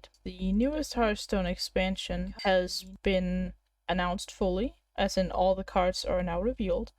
Alright, the newest Hearthstone expansion has been announced fully, as in all the cards are now revealed.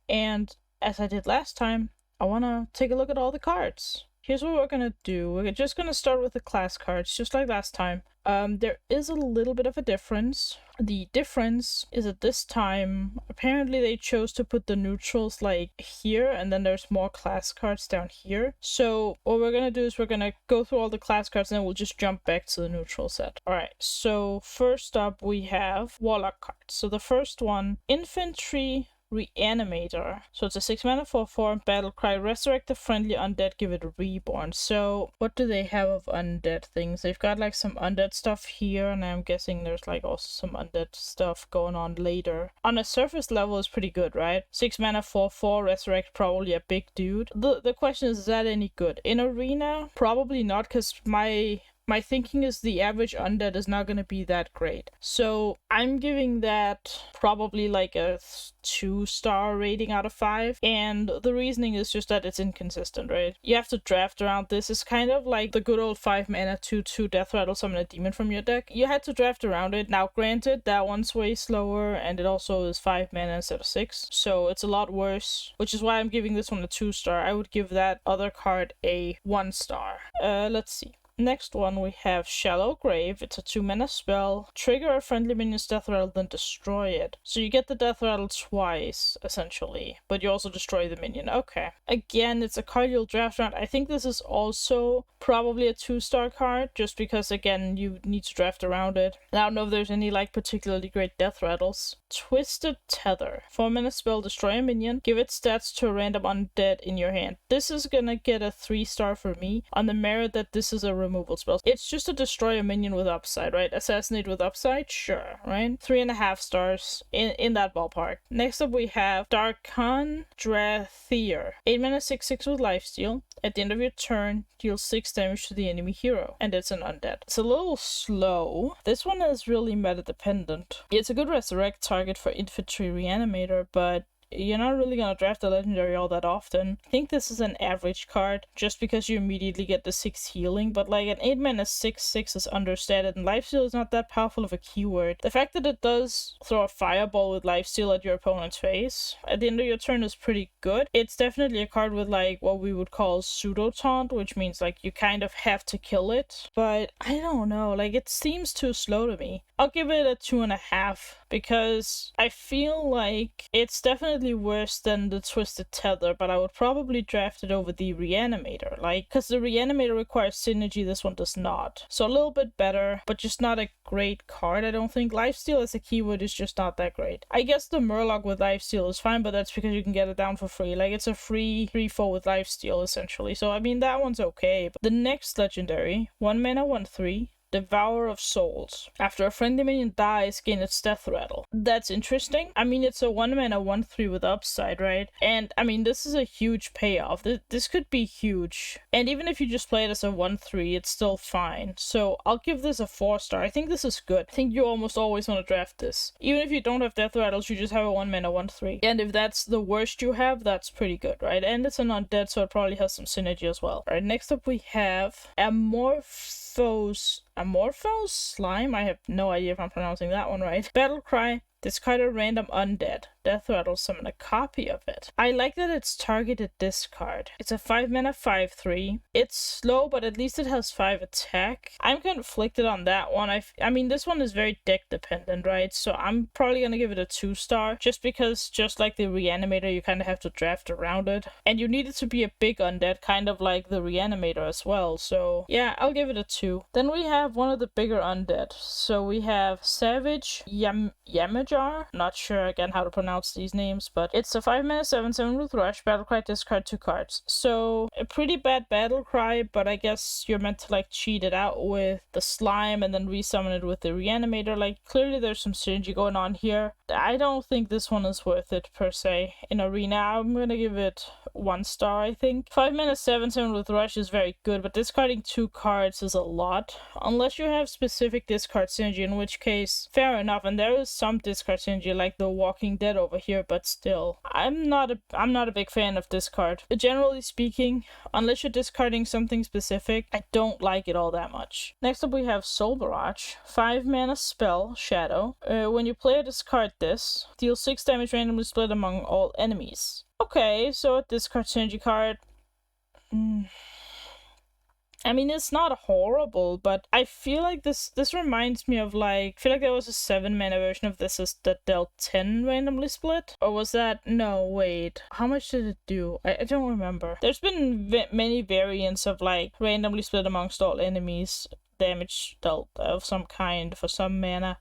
And as I did last time, I want to take a look at all the cards. Here's what we're going to do. We're just going to start with the class cards, just like last time. There is a little bit of a difference. The difference is that this time, apparently they chose to put the neutrals like here, and then there's more class cards down here. So what we're going to do is we're going to go through all the class cards, and then we'll just jump back to the neutral set. Alright, so first up we have Warlock cards. So the first one, Infantry Reanimator. So it's a 6-mana 4/4 Battlecry. Resurrect the friendly undead, give it a reborn. So what do they have of undead things? They've got like some undead stuff here, and I'm guessing there's like also some undead stuff going on later. On a surface level is pretty good, right? 6-mana 4/4 Resurrect, probably a big dude. The question is that any good? In Arena, probably not, because my thinking is the average undead is not going to be that great. So I'm giving that probably like a 2-star rating out of 5. And the reasoning is just that it's inconsistent, right? You have to draft around this. It's kind of like the good old 5-mana 2/2 Death Rattle, summon a demon from your deck. You had to draft around it. Now granted, that one's way slower, and it also is 5 mana instead of 6. So it's a lot worse, which is why I'm giving this one a 2-star. I would give that other card a 1-star. Let's see. Next one we have Shallow Grave. It's a 2-mana spell. Trigger a friendly minion's death rattle, then destroy it. So you get the death rattle twice, essentially, but you also destroy the minion. Okay. Again, it's a card you'll draft around. I think this is also probably a 2-star card, just because, again, you need to draft around it. I don't know if there's any, like, particularly great death rattles. Twisted Tether. 4-mana spell, destroy a minion. Give it stats to a random undead in your hand. This is gonna get a 3-star for me, on the merit that this is a removal spell. It's just to destroy a minion with upside, right? Assassinate with upside? Sure, right? 3.5 stars in that ballpark. Next up we have Darkfallen Neophyte. 8-mana 6/6 with Lifesteal. At the end of your turn, deal 6 damage to the enemy hero, and it's an undead. It's a little slow. This one is really meta dependent. It's a good resurrect target for Infantry Reanimator, but you're not really gonna draft a legendary all that often. I think this is an average card, just because you immediately get the 6 healing, but like an 8-mana 6/6 is understated, and Lifesteal is not that powerful of a keyword. The fact that it does throw a fireball with Lifesteal at your opponent's face at the end of your turn is pretty good. It's definitely a card with like what we would call pseudo taunt, which means like you kind of have to kill it, but I don't know, like it seems too slow to me. I'll give it a 2.5, because I feel like it's definitely worse than the Twisted Tether, but I would probably draft it over the Reanimator, like, because the Reanimator requires synergy, this one does not. So a little bit better, but just not a great card, I don't think. Lifesteal as a keyword is just not that great. I guess the Murloc with Lifesteal is fine, but that's because you can get it down for free. Like, it's a free 3/4 with Lifesteal, essentially. So, I mean, that one's okay. But the next legendary, 1-mana 1/3, Devourer of Souls. After a friendly minion dies, gain its death rattle. That's interesting. I mean, it's a 1-mana 1/3 with upside, right? And I mean, this is a huge payoff. This could be huge. And even if you just play it as a 1/3, it's still fine. So I'll give this a 4-star. I think this is good. I think you almost always want to draft this. Even if you don't have death rattles, you just have a 1-mana 1/3. And if that's the worst you have, that's pretty good, right? And it's an undead, so it probably has some synergy as well. Alright, next up we have Amorphous Slime? I have no idea if I'm pronouncing that one right. Battlecry. Discard a random undead. Death rattle, summon a copy of it. I like that it's targeted discard. It's a 5-mana 5/3. It's slow, but at least it has 5 attack. I'm conflicted on that one. I mean, this one is very deck dependent, right? So I'm probably gonna give it a 2-star, just because, just like the Reanimator, you kind of have to draft around it. And you need it to be a big undead, kind of like the Reanimator as well. So yeah, I'll give it a 2. Then we have one of the bigger undead. So we have Savage Yamajar. Not sure again how to pronounce these names, but it's a 5-mana 7/7 with Rush. Battlecry, discard 2 cards. So a pretty bad Battlecry, but I guess you're meant to like cheat it out with the slime and then resummon it with the Reanimator. Like, clearly there's some synergy going on here. I don't think this one is worth it per se. In Arena, I'm gonna give it 1-star, I think. 5-mana 7/7 with Rush is very good, but discarding 2 cards is a lot. Unless you have specific discard synergy, in which case, fair enough, and there is some discard discard synergy like the Walking Dead over here, but still. I'm not a big fan of this card. Generally speaking, unless you're discarding something specific, I don't like it all that much. Next up we have Soul Barrage. 5 mana spell, Shadow. When you play or discard this, deal 6 damage randomly split among all enemies. Okay, so a discard synergy card. I mean, it's not horrible, but I feel like this reminds me of, like, I feel like there was a 7 mana version of this that dealt 10 randomly split. Or was that, no, wait, how much did it do? I don't remember. There's been many variants of, like, randomly split amongst all enemies, damage dealt of some kind for some mana.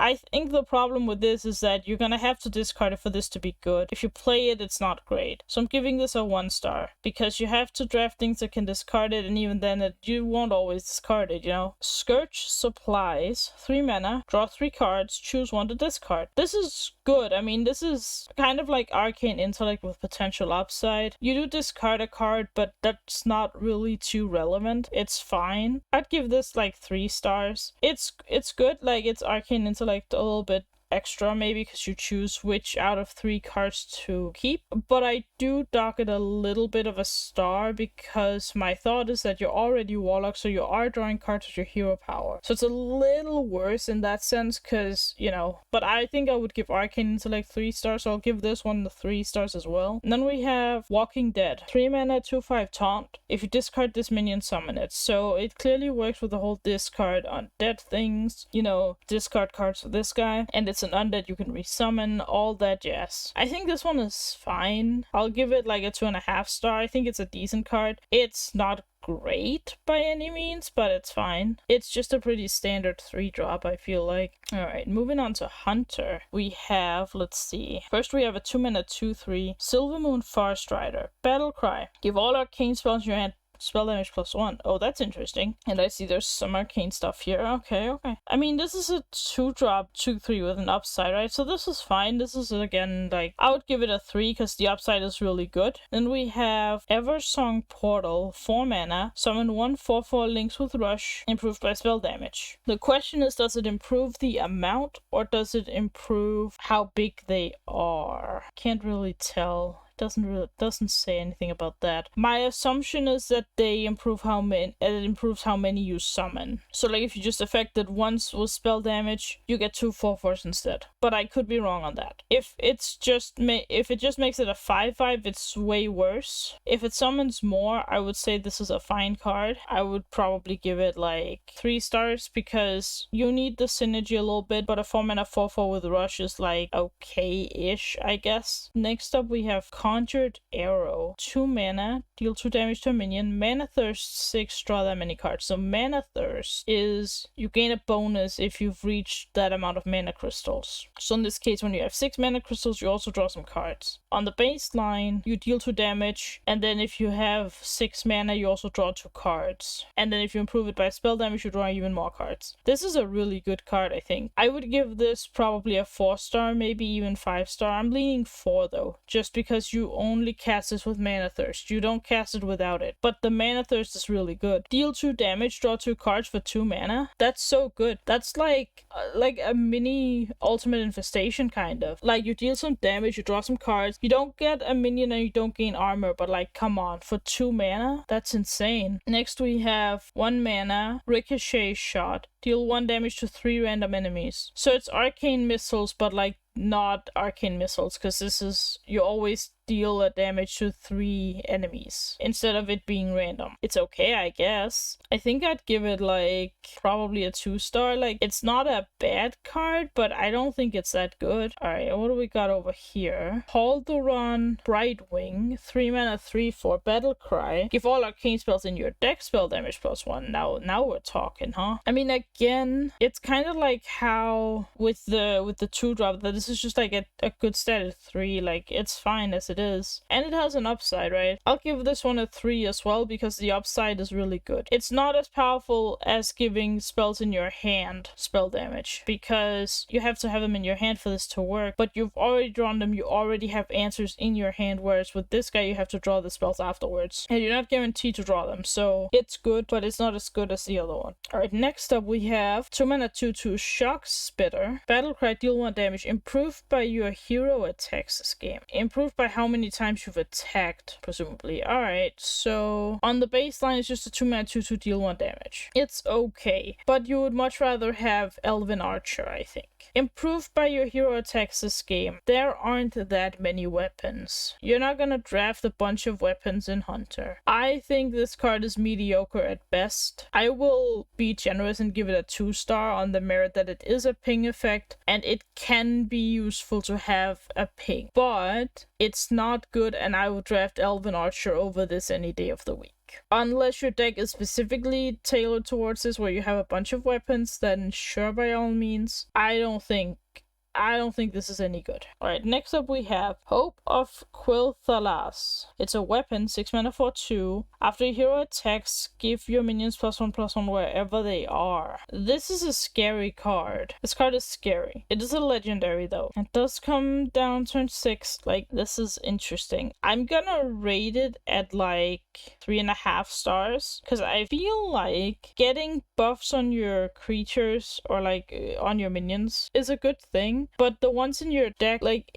I think the problem with this is that you're gonna have to discard it for this to be good. If you play it, it's not great. So I'm giving this a 1 star, because you have to draft things that can discard it, and even then you won't always discard it, you know? Scourge Supplies, 3 mana, draw 3 cards, choose 1 to discard. This is good. I mean, this is kind of like Arcane Intellect with potential upside. You do discard a card, but that's not really too relevant. It's fine. I'd give this like 3 stars. It's good, like it's Arcane Intellect a little bit extra maybe because you choose which out of 3 cards to keep, but I do dock it a little bit of a star because my thought is that you're already Warlock, so you are drawing cards with your hero power, so it's a little worse in that sense because, you know, but I think I would give Arcane Intellect 3 stars, so I'll give this one the 3 stars as well. And then we have Walking Dead, 3 mana, 2/5 taunt. If you discard this minion, summon it, so it clearly works with the whole discard undead things, you know, discard cards for this guy, and it's an undead you can resummon, all that jazz. I think this one is fine. I'll give it like a 2.5 star. I think it's a decent card. It's not great by any means, but it's fine. It's just a pretty standard 3-drop, I feel like. Alright, moving on to Hunter. We have, let's see. First we have a 2 mana 2/3 Silvermoon Forest Rider. Battlecry. Give all arcane spells in your hand spell damage +1. Oh, that's interesting. And I see there's some arcane stuff here. Okay. I mean, this is a 2-drop 2/3 with an upside, right? So this is fine. This is, again, like, I would give it a 3 because the upside is really good. Then we have Eversong Portal, 4 mana. Summon 1 4/4 links with Rush, improved by spell damage. The question is, does it improve the amount or does it improve how big they are? Can't really tell. Doesn't say anything about that. My assumption is that they improve it improves how many you summon. So like if you just affect it once with spell damage, you get 2 4/4s instead. But I could be wrong on that. If it just makes it a 5/5, it's way worse. If it summons more, I would say this is a fine card. I would probably give it like 3 stars because you need the synergy a little bit, but a 4 mana 4/4 with Rush is like okay-ish, I guess. Next up we have Conjured Arrow, 2 mana, deal 2 damage to a minion, Mana Thirst 6, draw that many cards. So Mana Thirst is you gain a bonus if you've reached that amount of mana crystals. So in this case, when you have 6 mana crystals, you also draw some cards. On the baseline, you deal 2 damage, and then if you have 6 mana, you also draw 2 cards. And then if you improve it by spell damage, you draw even more cards. This is a really good card, I think. I would give this probably a 4 star, maybe even 5 star. I'm leaning 4 though, just because you only cast this with Mana Thirst. You don't cast it without it. But the Mana Thirst is really good. Deal 2 damage, draw 2 cards for 2 mana. That's so good. That's like a mini Ultimate Infestation kind of. Like you deal some damage, you draw some cards. You don't get a minion and you don't gain armor, but like come on, for 2 mana? That's insane. Next we have 1 mana, Ricochet Shot. Deal 1 damage to 3 random enemies. So it's arcane missiles, but like not arcane missiles, because this is you always deal a damage to 3 enemies instead of it being random. It's okay, I guess. I think I'd give it like probably a 2 star. Like it's not a bad card, but I don't think it's that good. Alright, what do we got over here? Haldoran Brightwing, 3 mana 3/4 Battlecry. Give all arcane spells in your deck spell damage +1. Now we're talking, huh? I mean, again, it's kind of like how with the 2-drop that this is just like a good stat at 3. Like it's fine as it it is. And it has an upside, right? I'll give this one a 3 as well, because the upside is really good. It's not as powerful as giving spells in your hand spell damage, because you have to have them in your hand for this to work, but you've already drawn them, you already have answers in your hand, whereas with this guy you have to draw the spells afterwards, and you're not guaranteed to draw them, so it's good, but it's not as good as the other one. Alright, next up we have 2 mana 2/2 Shock Spitter. Battlecry, deal 1 damage. Improved by your hero attacks this game. Improved by how many times you've attacked, presumably. Alright, so on the baseline it's just a 2 mana 2/2 deal 1 damage. It's okay, but you would much rather have Elven Archer, I think. Improved by your hero attacks this game. There aren't that many weapons. You're not gonna draft a bunch of weapons in Hunter. I think this card is mediocre at best. I will be generous and give it a 2-star on the merit that it is a ping effect and it can be useful to have a ping, but it's not good, and I would draft Elven Archer over this any day of the week. Unless your deck is specifically tailored towards this, where you have a bunch of weapons, then sure, by all means. I don't think this is any good. Alright, next up we have Hope of Quilthalas. It's a weapon, 6 mana for 2. After a hero attacks, give your minions +1/+1 wherever they are. This is a scary card. This card is scary. It is a legendary though. It does come down turn 6. Like, this is interesting. I'm gonna rate it at like 3.5 stars, because I feel like getting buffs on your creatures or like on your minions is a good thing. But the ones in your deck, like,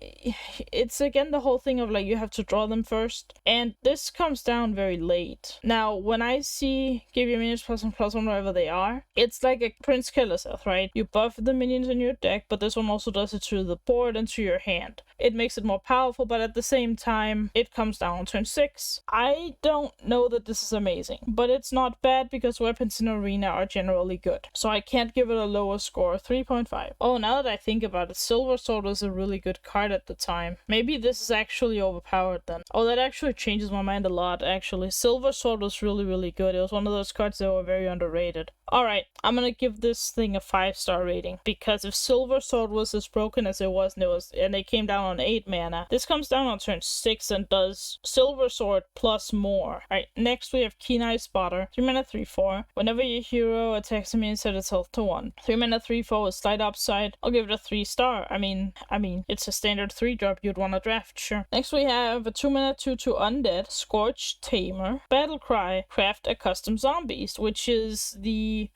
it's again the whole thing of like you have to draw them first, and this comes down very late. Now, when I see give your minions +1/+1 wherever they are, it's like a Prince Keleseth, right? You buff the minions in your deck, but this one also does it to the board and to your hand. It makes it more powerful, but at the same time, it comes down on turn 6. I don't know that this is amazing, but it's not bad because weapons in Arena are generally good. So I can't give it a lower score, 3.5. Oh, now that I think about it, Silver Sword was a really good card at the time. Maybe this is actually overpowered then. Oh, that actually changes my mind a lot, actually. Silver Sword was really, really good. It was one of those cards that were very underrated. Alright, I'm gonna give this thing a 5-star rating, because if Silver Sword was as broken as it was, and it came down on 8 mana, this comes down on turn 6 and does Silver Sword plus more. Alright, next we have Keen Eye Spotter. 3 mana 3/4. Whenever your hero attacks a minion, set its health to 1. 3 mana 3/4 with slight upside. I'll give it a 3-star. I mean, it's a standard 3-drop you'd want to draft, sure. Next we have a 2 mana 2/2 Undead, Scorch Tamer. Battlecry, craft a custom Zombeast, which is the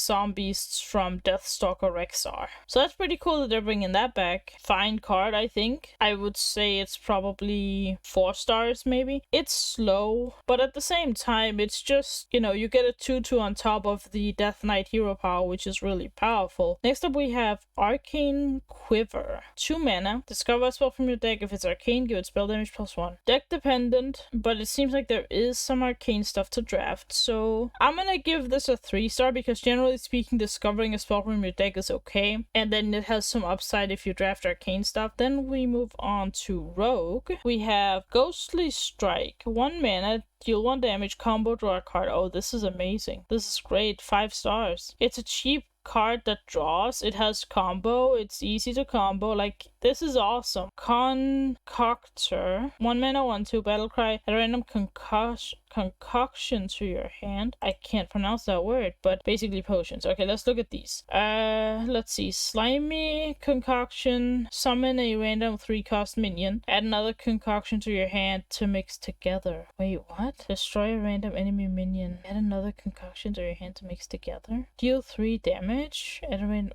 Zombeasts from Deathstalker Rexar. So that's pretty cool that they're bringing that back. Fine card, I think. I would say it's probably 4 stars, maybe. It's slow, but at the same time, it's just, you know, you get a 2/2 on top of the Death Knight hero power, which is really powerful. Next up we have Arcane Quiver. 2 mana. Discover a spell from your deck. If it's arcane, give it spell damage +1. Deck dependent, but it seems like there is some arcane stuff to draft, so I'm gonna give this a 3-star, because generally speaking, discovering a spell from your deck is okay, and then it has some upside if you draft arcane stuff. Then we move on to Rogue. We have Ghostly Strike. 1 mana. Deal 1 damage, combo, draw a card. Oh, this is amazing. This is great. 5 stars. It's a cheap card that draws. It has combo. It's easy to combo. Like, this is awesome. Concoctor. 1 mana 1/2 Battlecry. Add a random concoction to your hand. I can't pronounce that word, but basically potions. Okay, let's look at these. Let's see. Slimy Concoction. Summon a random 3-cost minion. Add another concoction to your hand to mix together. Wait, what? Destroy a random enemy minion. Add another concoction to your hand to mix together. Deal 3 damage.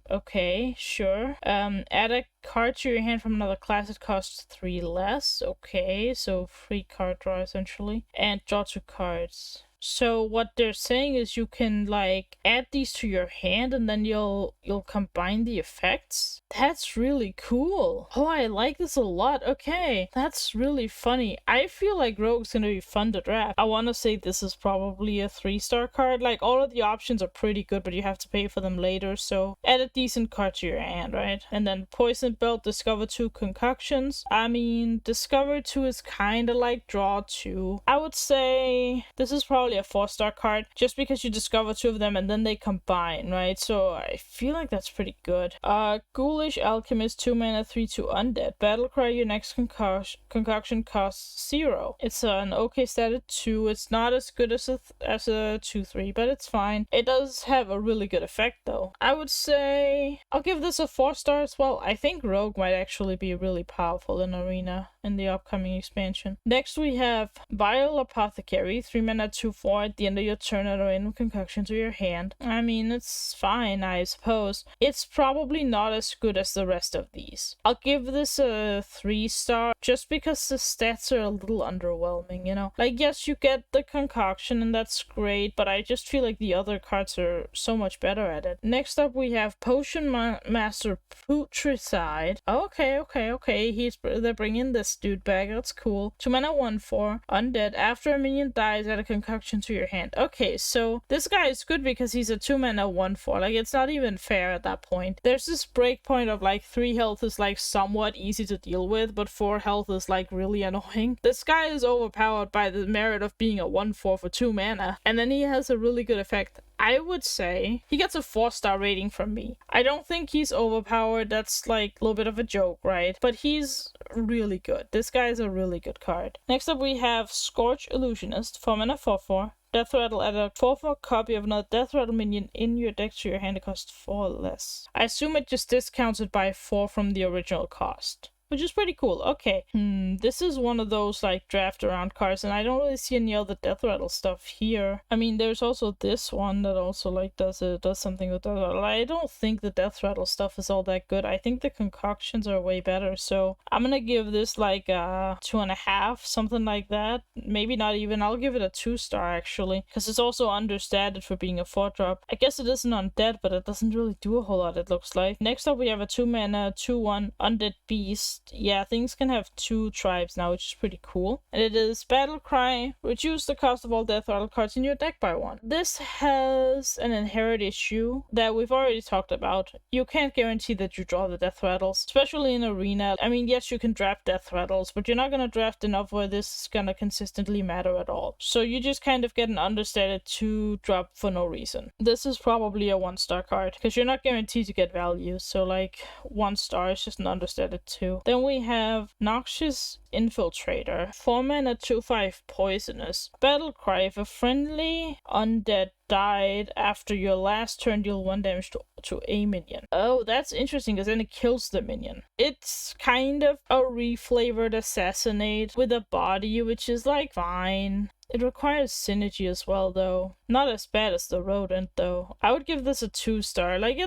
Okay, sure. Add a card to your hand from another class. It costs 3 less. Okay, so free card draw essentially. And draw 2 cards. So what they're saying is you can like add these to your hand and then you'll combine the effects. That's really cool. Oh, I like this a lot. Okay, that's really funny. I feel like Rogue's gonna be fun to draft. I want to say this is probably a 3-star card. Like, all of the options are pretty good, but you have to pay for them later, so add a decent card to your hand, right? And then Poison Belt, discover 2 concoctions. I mean, discover 2 is kind of like draw 2. I would say this is probably probably a 4-star card, just because you discover 2 of them and then they combine, right? So I feel like that's pretty good. Ghoulish Alchemist, 2 mana, 3/2 Undead. Battlecry, your next concoction costs 0. It's an okay stat at 2. It's not as good as a 2/3, but it's fine. It does have a really good effect though. I would say I'll give this a 4-star as well. I think Rogue might actually be really powerful in Arena in the upcoming expansion. Next we have Vile Apothecary, 3 mana, 2/4. At the end of your turn, add a random concoction to your hand. I mean, it's fine, I suppose. It's probably not as good as the rest of these. I'll give this a 3-star just because the stats are a little underwhelming, you know? Like, yes, you get the concoction and that's great, but I just feel like the other cards are so much better at it. Next up we have Potion Master Putricide. Okay. They're bringing this dude back. That's cool. 2 mana, 1/4. Undead. After a minion dies, add a concoction to your hand. Okay, so this guy is good because he's a 2 mana, 1/4. Like, it's not even fair at that point. There's this breakpoint of like 3 health is like somewhat easy to deal with, but 4 health is like really annoying. This guy is overpowered by the merit of being a 1/4 for 2 mana, and then he has a really good effect. I would say he gets a 4-star rating from me. I don't think he's overpowered. That's like a little bit of a joke, right? But he's really good. This guy is a really good card. Next up we have Scorch Illusionist, 4 mana, 4/4. Death Rattle, add a 4/4 copy of another Death Rattle minion in your deck to your hand. It costs 4 less. I assume it just discounts it by 4 from the original cost, which is pretty cool. Okay. This is one of those like draft around cards, and I don't really see any other Death Rattle stuff here. I mean, there's also this one that also like does something with Death Rattle. I don't think the Death Rattle stuff is all that good. I think the concoctions are way better, so I'm gonna give this like a 2.5, something like that. Maybe not even. I'll give it a 2-star actually, because it's also understated for being a 4-drop. I guess it isn't undead, but it doesn't really do a whole lot, it looks like. Next up we have a 2 mana, 2/1 Undead Beast. Yeah, things can have 2 tribes now, which is pretty cool. And it is Battlecry. Reduce the cost of all Death Rattle cards in your deck by 1. This has an inherent issue that we've already talked about. You can't guarantee that you draw the Death Rattles, especially in Arena. I mean, yes, you can draft Death Rattles, but you're not going to draft enough where this is going to consistently matter at all. So you just kind of get an understated 2-drop for no reason. This is probably a 1-star card, because you're not guaranteed to get value. So like 1 star is just an understated 2. Then we have Noxious Infiltrator, 4 mana, 2/5 poisonous. Battlecry, if a friendly undead died after your last turn, deal 1 damage to a minion. Oh, that's interesting, because then it kills the minion. It's kind of a reflavored assassinate with a body, which is like fine. It requires synergy as well, though. Not as bad as the rodent, though. I would give this a 2-star. Like,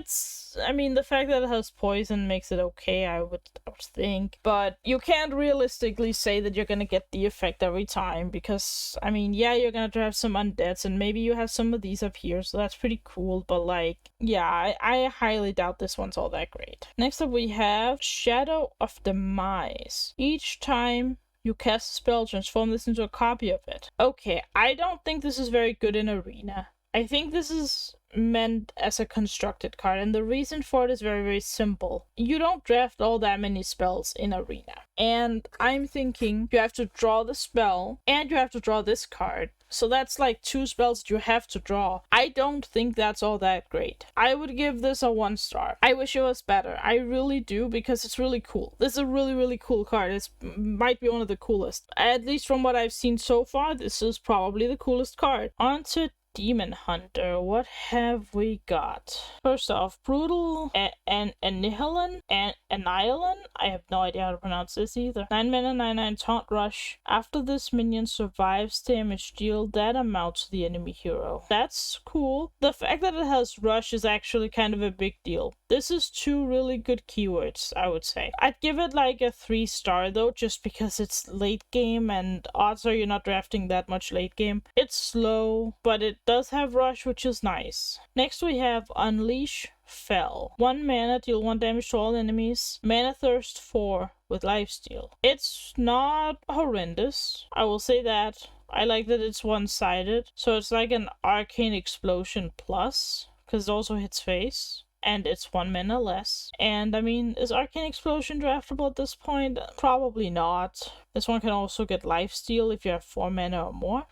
I mean, the fact that it has poison makes it okay, I would think. But you can't realistically say that you're gonna get the effect every time, because, I mean, yeah, you're gonna draft some undeads, and maybe you have some of these up here, so that's pretty cool. But, like, yeah, I highly doubt this one's all that great. Next up, we have Shadow of Demise. Each time you cast a spell, transform this into a copy of it. Okay, I don't think this is very good in Arena. I think this is meant as a constructed card, and the reason for it is very, very simple. You don't draft all that many spells in Arena, and I'm thinking you have to draw the spell and you have to draw this card, so that's like 2 spells that you have to draw. I don't think that's all that great. I would give this a 1-star. I wish it was better. I really do, because it's really cool. This is a really, really cool card. It might be one of the coolest. At least from what I've seen so far, this is probably the coolest card. On to Demon Hunter. What have we got? First off, Brutal Annihilin. I have no idea how to pronounce this either. 9 mana, 9/9 Taunt Rush. After this minion survives damage, deal that amount to the enemy hero. That's cool. The fact that it has Rush is actually kind of a big deal. This is 2 really good keywords, I would say. I'd give it like a 3-star though, just because it's late game, and odds are you're not drafting that much late game. It's slow, but it does have Rush, which is nice. Next we have Unleash Fel. 1 mana, deal 1 damage to all enemies. Mana Thirst 4 with Lifesteal. It's not horrendous, I will say that. I like that it's one-sided, so it's like an Arcane Explosion plus, because it also hits face. And it's 1 mana less. And I mean, is Arcane Explosion draftable at this point? Probably not. This one can also get Lifesteal if you have 4 mana or more.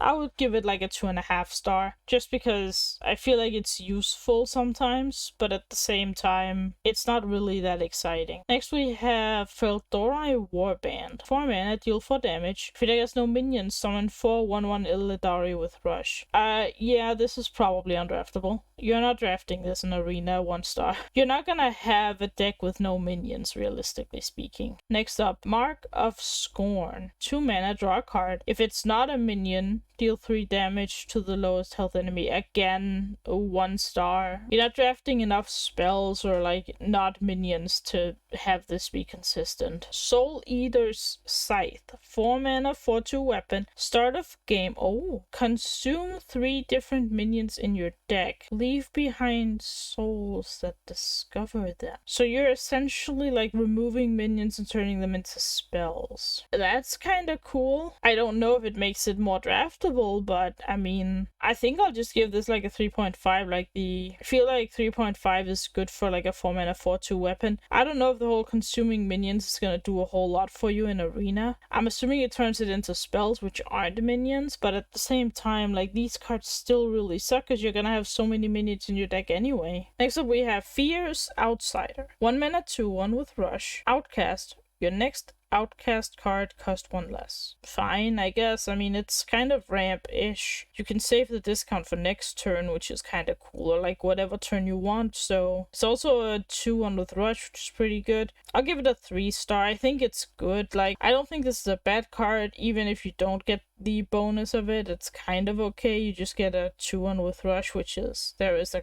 I would give it like a 2.5 star, just because I feel like it's useful sometimes, but at the same time, it's not really that exciting. Next we have Feldori Warband. 4 mana, deal 4 damage. If your deck has no minions, summon 4 1/1 Illidari with Rush. Yeah, this is probably undraftable. You're not drafting this in Arena 1 star. You're not gonna have a deck with no minions, realistically speaking. Next up, Mark of Scorn. 2 mana, draw a card. If it's not a minion, deal 3 damage to the lowest health enemy. Again, 1 star. You're not drafting enough spells or like not minions to have this be consistent. Soul Eater's Scythe. 4 mana, 4/2 weapon. Start of game. Oh, consume 3 different minions in your deck. Leave behind souls that discover them. So you're essentially like removing minions and turning them into spells. That's kind of cool. I don't know if it makes it more draftable, but I mean, I think I'll just give this like a 3.5. I feel like 3.5 is good for like a 4 mana 4/2 weapon. I don't know if the whole consuming minions is gonna do a whole lot for you in Arena. I'm assuming it turns it into spells, which aren't minions, but at the same time, like, these cards still really suck because you're gonna have so many minions in your deck anyway. Next up we have Fierce Outsider. 1 mana 2/1 with Rush. Outcast. Your next outcast card cost 1 less. Fine, I guess. I mean, it's kind of ramp-ish. You can save the discount for next turn, which is kind of cool, or like whatever turn you want. So it's also a 2/1 with Rush, which is pretty good. I'll give it a 3 star. I think it's good. Like, I don't think this is a bad card, even if you don't get the bonus of it. It's kind of okay. You just get a 2/1 with Rush, which is, there is a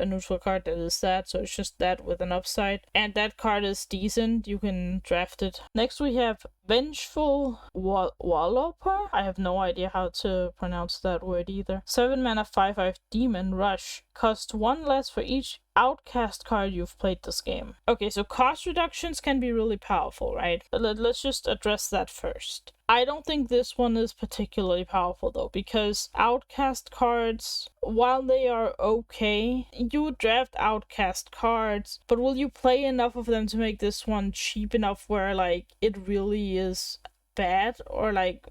neutral card that is that, so it's just that with an upside. And that card is decent. You can draft it. Next we have Vengeful Walloper. I have no idea how to pronounce that word either. 7 mana 5/5 Demon Rush. Cost 1 less for each outcast card you've played this game. Okay, so cost reductions can be really powerful, right? Let's just address that first. I don't think this one is particularly powerful though, because outcast cards, while they are okay, you would draft outcast cards, but will you play enough of them to make this one cheap enough where like it really is bad, or like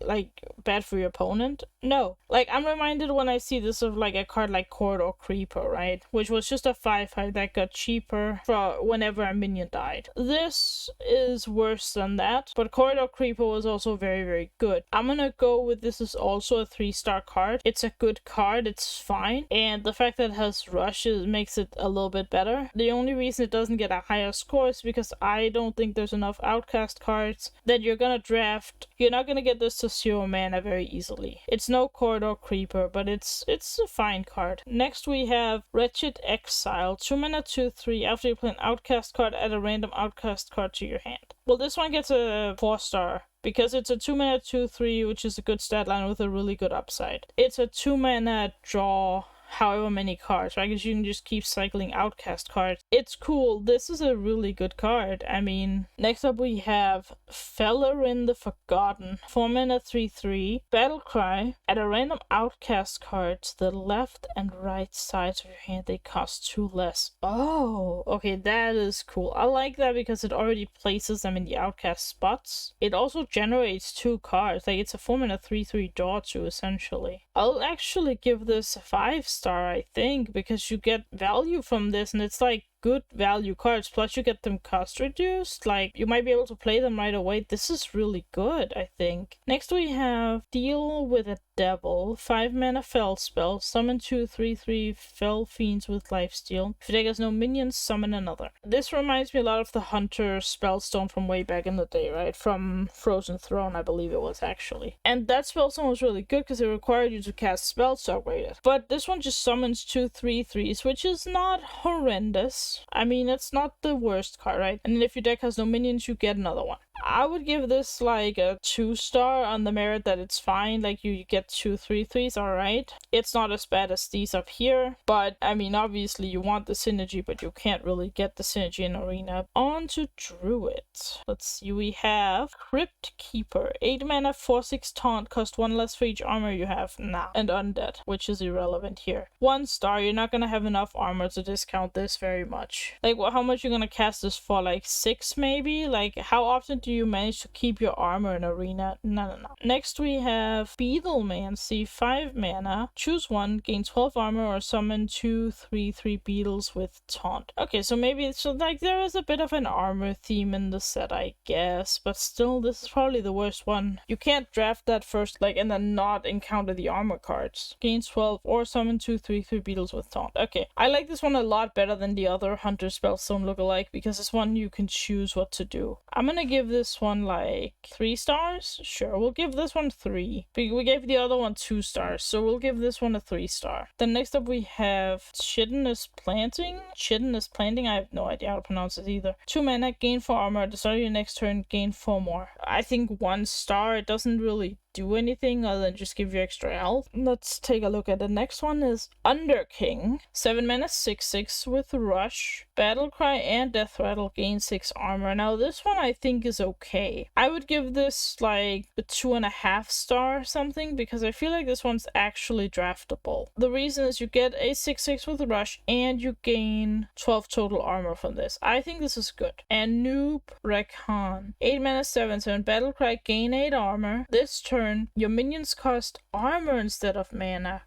bad for your opponent? No. Like, I'm reminded when I see this of like a card like Corridor Creeper, right? Which was just a 5/5 that got cheaper for whenever a minion died. This is worse than that, but Corridor Creeper was also very, very good. I'm gonna go with this is also a 3-star card. It's a good card, it's fine, and the fact that it has Rush makes it a little bit better. The only reason it doesn't get a higher score is because I don't think there's enough outcast cards that you're gonna draft. You're not gonna get this to 0 mana very easily. It's no Corridor Creeper, but it's a fine card. Next we have Wretched Exile. 2 mana 2/3. After you play an outcast card, add a random outcast card to your hand. Well, this one gets a 4-star. Because it's a 2 mana 2/3, which is a good stat line with a really good upside. It's a 2 mana draw however many cards, right? Because you can just keep cycling outcast cards. It's cool. This is a really good card. I mean, next up we have Fellerin the Forgotten. 4 mana 3/3. Battlecry. Add a random outcast card to the left and right sides of your hand. They cost 2 less. Oh, okay, that is cool. I like that because it already places them in the outcast spots. It also generates 2 cards. Like, it's a 4 mana 3/3 draw 2, essentially. I'll actually give this a 5-star, I think, because you get value from this, and it's like good value cards, plus you get them cost reduced. Like, you might be able to play them right away. This is really good, I think. Next we have Deal with a Devil. 5 mana Fell spell. Summon 2 3/3 Fell Fiends with Lifesteal. If your deck has no minions, summon another. This reminds me a lot of the Hunter Spellstone from way back in the day, right? From Frozen Throne, I believe it was, actually. And that Spellstone was really good because it required you to cast spells to upgrade it. But this one just summons 2 3/3s, which is not horrendous. I mean, it's not the worst card, right? And then if your deck has no minions, you get another one. I would give this like a 2-star on the merit that it's fine. Like, you get 2 3/3s, alright. It's not as bad as these up here, but I mean, obviously you want the synergy, but you can't really get the synergy in Arena. On to Druid. Let's see, we have Crypt Keeper. 8 mana 4/6 taunt, cost 1 less for each armor you have now. And Undead, which is irrelevant here. 1 star, you're not gonna have enough armor to discount this very much. Like, how much you're gonna cast this for? Like 6 maybe? Like, how often do you manage to keep your armor in arena? No. Next we have Beetlemancy, 5 mana. Choose one, gain 12 armor, or summon 2/3/3 beetles with taunt. Okay, so maybe it's like there is a bit of an armor theme in the set, I guess, but still, this is probably the worst one. You can't draft that first, like, and then not encounter the armor cards. Gain 12 or summon 2/3/3 beetles with taunt. Okay, I like this one a lot better than the other Hunter Spellstone lookalike because this one you can choose what to do. I'm gonna give this one like 3 stars. Sure, we'll give this one 3. We gave the other one 2 stars, so we'll give this one a 3 star. Then next up we have Chitinous Planting. Chitinous Planting, I have no idea how to pronounce it either. 2 mana, gain 4 armor. At the start of your next turn, gain 4 more. I think 1 star. It doesn't really do anything other than just give you extra health. Let's take a look at the next one. Is Underking. 7 mana, 6/6 with Rush. Battlecry and Death Rattle, gain 6 armor. Now this one I think is okay. I would give this like a 2.5 star or something because I feel like this one's actually draftable. The reason is you get a 6/6 with Rush and you gain 12 total armor from this. I think this is good. And Noob Rekhan. 8 mana, 7/7. Battlecry, gain 8 armor. This turn your minions cost armor instead of mana.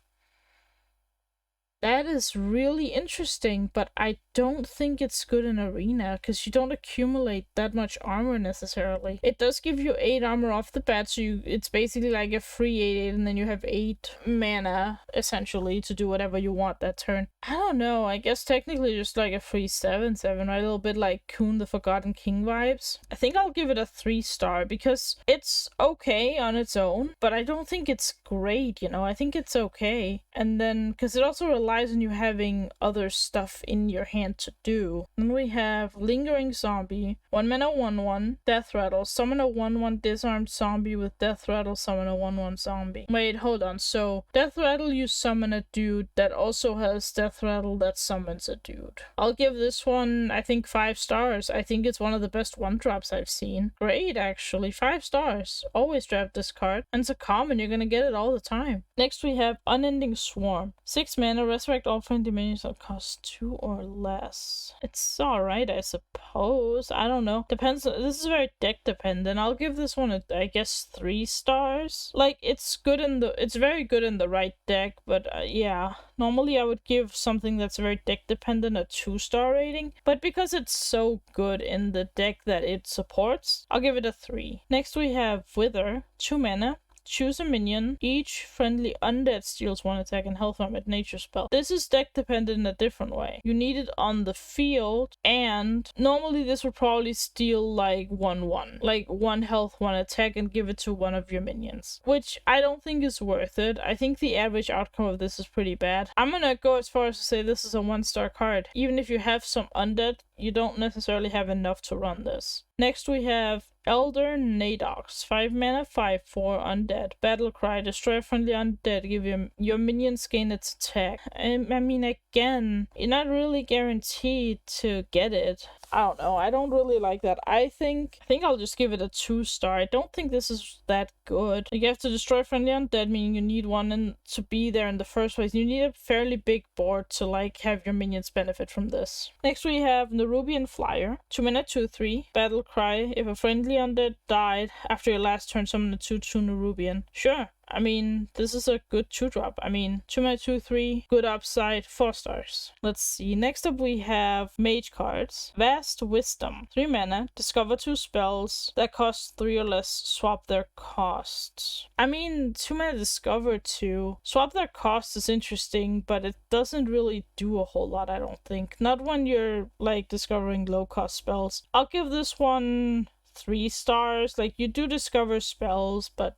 That is really interesting, but I don't think it's good in arena because you don't accumulate that much armor necessarily. It does give you 8 armor off the bat, so it's basically like a free 8/8, and then you have 8 mana essentially to do whatever you want that turn. I don't know, I guess technically just like a free 7/7, right? A little bit like Kuhn the Forgotten King vibes. I think I'll give it a 3 star because it's okay on its own, but I don't think it's great, you know? I think it's okay. And then, because it also relies on you having other stuff in your hand to do. Then we have Lingering Zombie, 1 mana, 1/1, Death Rattle, summon a 1/1 disarmed zombie with Death Rattle, summon a 1/1 zombie. Wait, hold on. So, Death Rattle, you summon a dude that also has Death Rattle that summons a dude. I'll give this one, I think, 5 stars. I think it's one of the best 1-drops I've seen. Great, actually. 5 stars. Always draft this card. And it's a common, you're gonna get it all the time. Next we have Unending Swarm. 6 mana, resurrect all friendly minions that cost 2 or less. It's alright, I suppose. I don't know. Depends. This is very deck dependent. I'll give this one, I guess, 3 stars. Like, it's very good in the right deck, but yeah. Normally I would give something that's very deck dependent a 2-star rating, but because it's so good in the deck that it supports, I'll give it a 3. Next we have Wither. 2 mana. Choose a minion. Each friendly undead steals 1 attack and health from it. Nature spell. This is deck dependent in a different way. You need it on the field, and normally this would probably steal like 1/1. Like 1 health, 1 attack, and give it to one of your minions. Which I don't think is worth it. I think the average outcome of this is pretty bad. I'm gonna go as far as to say this is a 1-star card. Even if you have some undead, you don't necessarily have enough to run this. Next we have Elder Nadox. 5 mana, 5/4 undead. Battlecry. Destroy a friendly undead. Give your minions gain its attack. I mean, again, you're not really guaranteed to get it. I don't know. I don't really like that. I think I'll just give it a 2-star. I don't think this is that good. You have to destroy friendly undead, meaning you need one to be there in the first place. You need a fairly big board to like have your minions benefit from this. Next we have Nerubian Flyer. 2 mana, 2/3. Battlecry. If a friendly undead died after your last turn, summon a 2/2 Nerubian. Sure. I mean, this is a good 2-drop. I mean, 2 mana, 2/3, good upside, 4 stars. Let's see. Next up we have Mage cards. Vast Wisdom. 3 mana, discover 2 spells that cost 3 or less, swap their costs. I mean, 2 mana, discover 2. Swap their costs is interesting, but it doesn't really do a whole lot, I don't think. Not when you're, like, discovering low-cost spells. I'll give this one 3 stars. Like, you do discover spells, but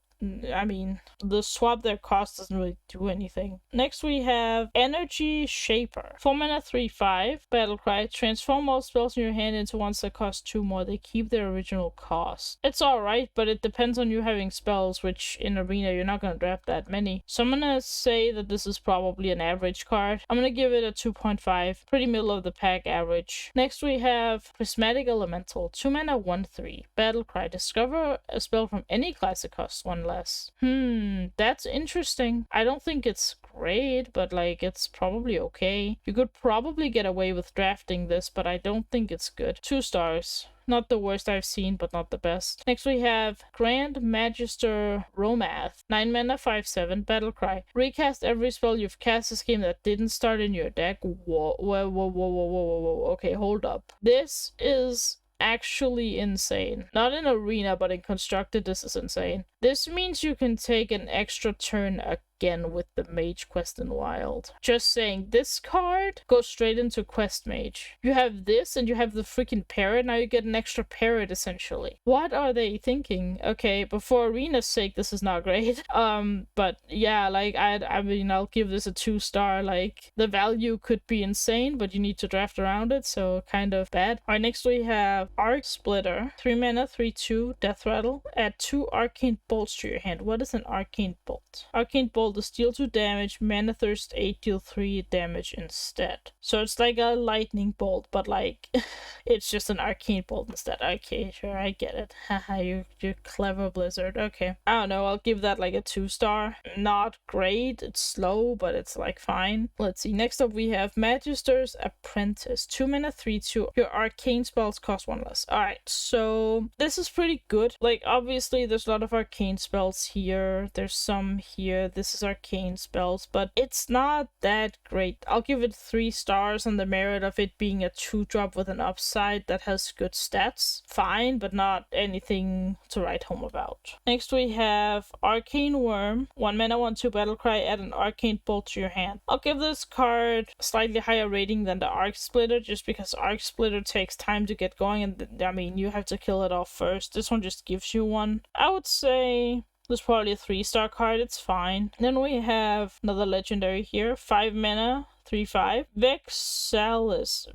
I mean, the swap their cost doesn't really do anything. Next we have Energy Shaper. 4 mana, 3/5. Battlecry. Transform all spells in your hand into ones that cost 2 more. They keep their original cost. It's alright, but it depends on you having spells, which in Arena you're not gonna draft that many. So I'm gonna say that this is probably an average card. I'm gonna give it a 2.5. Pretty middle of the pack average. Next we have Prismatic Elemental. 2 mana, 1/3. Battlecry. Discover a spell from any class that costs 1 less. That's interesting. I don't think it's great, but like it's probably okay. You could probably get away with drafting this, but I don't think it's good. 2 stars. Not the worst I've seen, but not the best. Next we have Grand Magister Romath. 9 mana, 5/7, Battlecry. Recast every spell you've cast this game that didn't start in your deck. Whoa, whoa, whoa, whoa, whoa, whoa, whoa. Okay, hold up. This is actually insane. Not in Arena, but in Constructed, this is insane. This means you can take an extra turn again with the Mage Quest in Wild. Just saying, this card goes straight into Quest Mage. You have this and you have the freaking parrot, now you get an extra parrot essentially. What are they thinking? Okay, but for Arena's sake, this is not great. But yeah, like, I mean, I'll give this a 2-star. Like, the value could be insane, but you need to draft around it, so kind of bad. Alright, next we have Arc Splitter. 3 mana, 3/2, Death Rattle. Add 2 Arcane Bolts to your hand. What is an Arcane Bolt? Arcane Bolt is deal 2 damage, Mana Thirst 8, deal 3 damage instead. So it's like a lightning bolt, but like, it's just an Arcane Bolt instead. Okay, sure, I get it. Haha, you clever Blizzard. Okay. I don't know, I'll give that like a 2-star. Not great, it's slow, but it's like fine. Let's see, next up we have Magister's Apprentice. 2 mana, 3/2. Your arcane spells cost 1 less. Alright, so this is pretty good. Like, obviously there's a lot of arcane spells here. There's some here. This is arcane spells, but it's not that great. I'll give it 3 stars on the merit of it being a 2-drop with an upside that has good stats. Fine, but not anything to write home about. Next we have Arcane Worm. 1 mana, 1/2, Battlecry. Add an Arcane Bolt to your hand. I'll give this card a slightly higher rating than the Arc Splitter, just because Arc Splitter takes time to get going, and I mean, you have to kill it off first. This one just gives you one. I would say this is probably a 3-star card, it's fine. Then we have another legendary here. 5 mana, 3/5. Vexillus?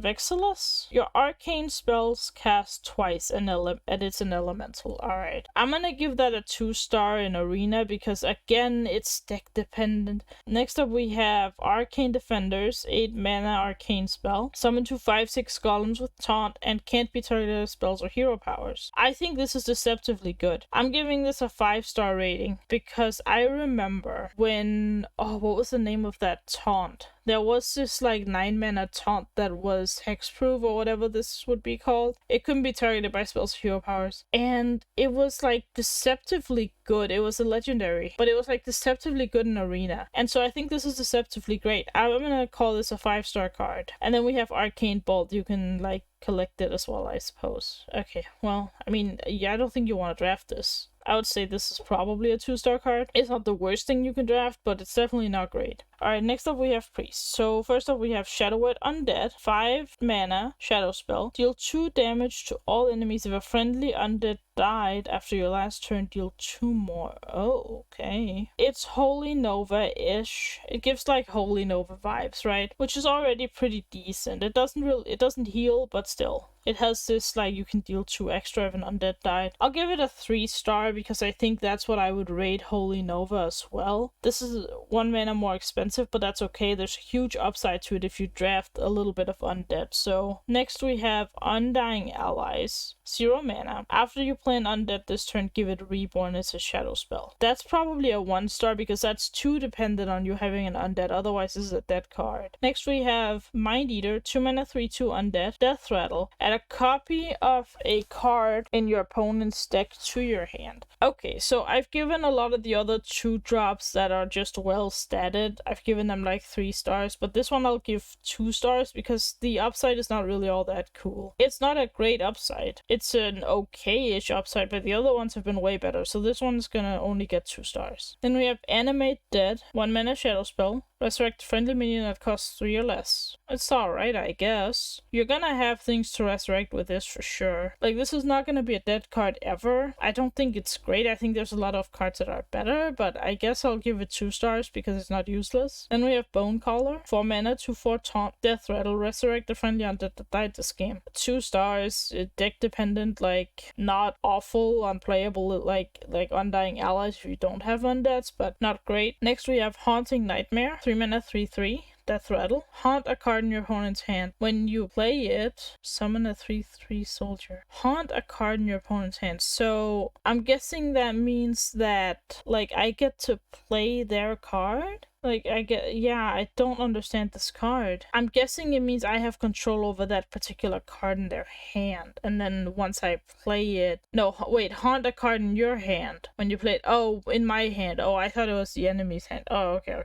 Your arcane spells cast twice and it's an elemental. Alright. I'm gonna give that a 2-star in Arena because, again, it's deck dependent. Next up we have Arcane Defenders. 8 mana arcane spell. Summon 2 5/6 golems with taunt and can't be targeted with spells or hero powers. I think this is deceptively good. I'm giving this a 5-star rating because I remember when... oh, what was the name of that taunt? There was this like 9 mana taunt that was hexproof or whatever this would be called. It couldn't be targeted by spells or hero powers. And it was like deceptively good. It was a legendary, but it was like deceptively good in Arena. And so I think this is deceptively great. I'm gonna call this a 5-star card. And then we have Arcane Bolt. You can like collect it as well, I suppose. Okay, well, I mean, yeah, I don't think you want to draft this. I would say this is probably a 2-star card. It's not the worst thing you can draft, but it's definitely not great. Alright, next up we have Priest. So first up we have Shadowword Undead. 5 mana, shadow spell. Deal 2 damage to all enemies. If a friendly undead died after your last turn, deal 2 more. Oh, okay. It's Holy Nova-ish. It gives like Holy Nova vibes, right? Which is already pretty decent. It doesn't heal, but still. It has this, like, you can deal 2 extra if an undead died. I'll give it a 3-star because I think that's what I would rate Holy Nova as well. This is 1 mana more expensive, but that's okay. There's a huge upside to it if you draft a little bit of undead. So, next we have Undying Allies. 0 mana. After you play an undead this turn, give it Reborn as a shadow spell. That's probably a 1-star because that's too dependent on you having an undead. Otherwise, this is a dead card. Next we have Mind Eater. 2 mana, 3/2 undead. Death Rattle. Add a copy of a card in your opponent's deck to your hand. Okay, so I've given a lot of the other 2-drops that are just well statted. I've given them like 3 stars, but this one I'll give 2 stars because the upside is not really all that cool. It's not a great upside. It's an okay-ish upside, but the other ones have been way better, so this one's gonna only get 2 stars. Then we have Animate Dead. 1 mana shadow spell. Resurrect a friendly minion that costs 3 or less. It's alright, I guess. You're gonna have things to resurrect with this for sure. Like, this is not gonna be a dead card ever. I don't think it's great. I think there's a lot of cards that are better, but I guess I'll give it 2 stars because it's not useless. Then we have Bone Caller. 4 mana, 2/4 taunt. Death Rattle. Resurrect the friendly undead that died this game. 2 stars. Deck dependent, like, not awful, unplayable, like Undying Allies if you don't have undeads, but not great. Next we have Haunting Nightmare. 3 mana, 3/3. Death Rattle. Haunt a card in your opponent's hand. When you play it, summon a 3/3 soldier. Haunt a card in your opponent's hand. So I'm guessing that means that, like, I get to play their card? Like, I don't understand this card. I'm guessing it means I have control over that particular card in their hand. And then once I play it... No, wait, haunt a card in your hand. When you play it, oh, in my hand. Oh, I thought it was the enemy's hand. Oh, okay.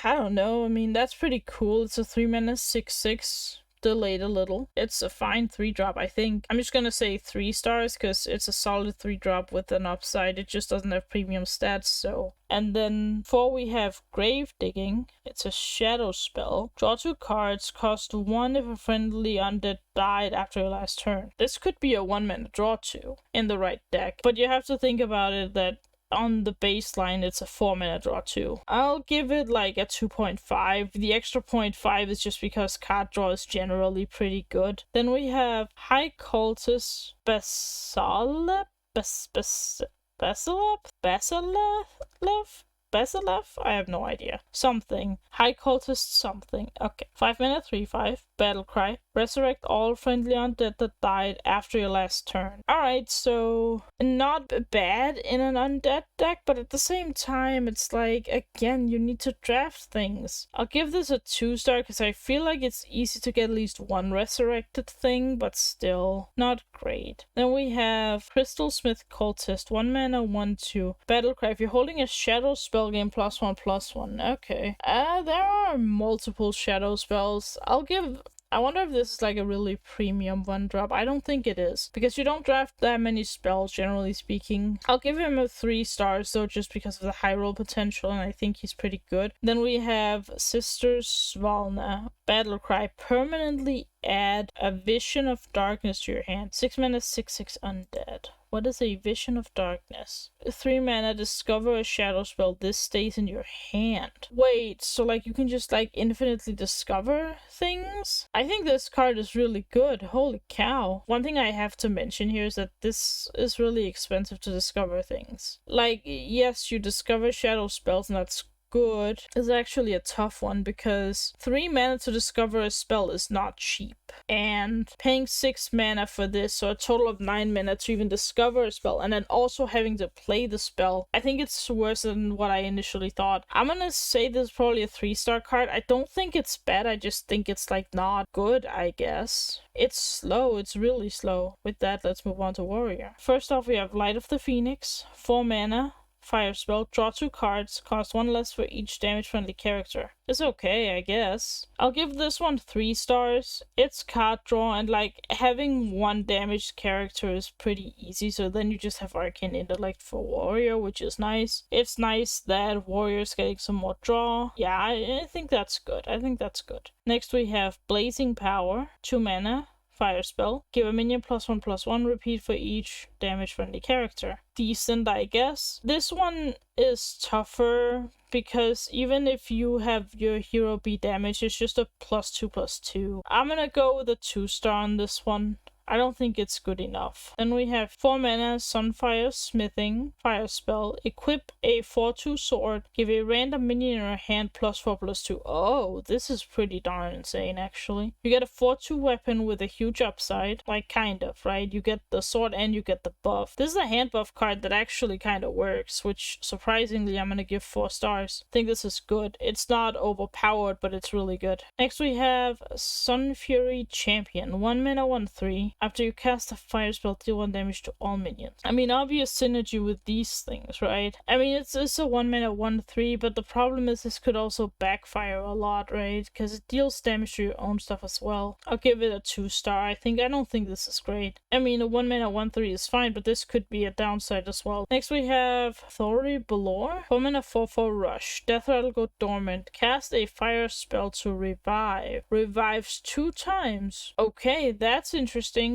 I don't know, I mean, that's pretty cool. It's a 3-mana 6/6. Delayed a little. It's a fine 3-drop, I think. I'm just gonna say 3 stars because it's a solid 3-drop with an upside. It just doesn't have premium stats, so. And then 4 we have Grave Digging. It's a shadow spell. Draw 2 cards, cost 1 if a friendly undead died after your last turn. This could be a 1-mana draw 2 in the right deck, but you have to think about it that on the baseline, it's a 4-mana draw 2. I'll give it like a 2.5. The extra 0.5 is just because card draw is generally pretty good. Then we have High Cultist Basilev? I have no idea. Something. High Cultist something. Okay. 5-mana 3/5. Battlecry. Resurrect all friendly undead that died after your last turn. Alright, so not bad in an undead deck, but at the same time, it's like, again, you need to draft things. I'll give this a 2-star because I feel like it's easy to get at least one resurrected thing, but still not great. Then we have Crystal Smith Cultist. 1-mana 1/2. Battlecry. If you're holding a shadow spell, game +1/+1. Okay. There are multiple shadow spells. I wonder if this is like a really premium 1-drop. I don't think it is, because you don't draft that many spells, generally speaking. I'll give him a 3 stars, though, just because of the high roll potential, and I think he's pretty good. Then we have Sister Svalna. Battlecry. Permanently add a Vision of Darkness to your hand. 6-mana 6/6 undead. What is a Vision of Darkness? 3-mana, discover a shadow spell. This stays in your hand. Wait, so like you can just like infinitely discover things? I think this card is really good. Holy cow. One thing I have to mention here is that this is really expensive to discover things. Like, yes, you discover shadow spells and that's good. Is actually a tough one because 3 mana to discover a spell is not cheap, and paying 6 mana for this, so a total of 9 mana to even discover a spell, and then also having to play the spell, I think it's worse than what I initially thought. I'm gonna say this is probably a 3-star card. I don't think it's bad, I just think it's like not good, I guess. It's slow, it's really slow. With that, let's move on to Warrior. First off, we have Light of the Phoenix, 4 mana. Fire spell, draw 2 cards, cost 1 less for each damage-friendly character. It's okay, I guess. I'll give this one 3 stars. It's card draw, and like having 1 damaged character is pretty easy, so then you just have Arcane Intellect for Warrior, which is nice. It's nice that Warrior's getting some more draw. Yeah, I think that's good. Next we have Blazing Power, 2 mana. Fire spell. Give a minion +1/+1, repeat for each damage-friendly character. Decent, I guess. This one is tougher because even if you have your hero be damaged, it's just a +2/+2. I'm gonna go with a 2-star on this one. I don't think it's good enough. Then we have 4 mana, Sunfire Smithing, fire spell. Equip a 4/2 sword. Give a random minion in your hand +4/+2. Oh, this is pretty darn insane, actually. You get a 4/2 weapon with a huge upside. Like, kind of, right? You get the sword and you get the buff. This is a hand buff card that actually kind of works, which surprisingly I'm gonna give 4 stars. I think this is good. It's not overpowered, but it's really good. Next we have Sun Fury Champion. 1 mana 1/3. After you cast a fire spell, deal 1 damage to all minions. I mean, obvious synergy with these things, right? I mean, it's a 1 mana 1/3, but the problem is this could also backfire a lot, right? Because it deals damage to your own stuff as well. I'll give it a 2-star. I don't think this is great. I mean, a 1 mana 1/3 is fine, but this could be a downside as well. Next we have Thori Balor. 4 mana 4/4 rush. Death Rattle go dormant. Cast a fire spell to revive. Revives 2 times. Okay, that's interesting.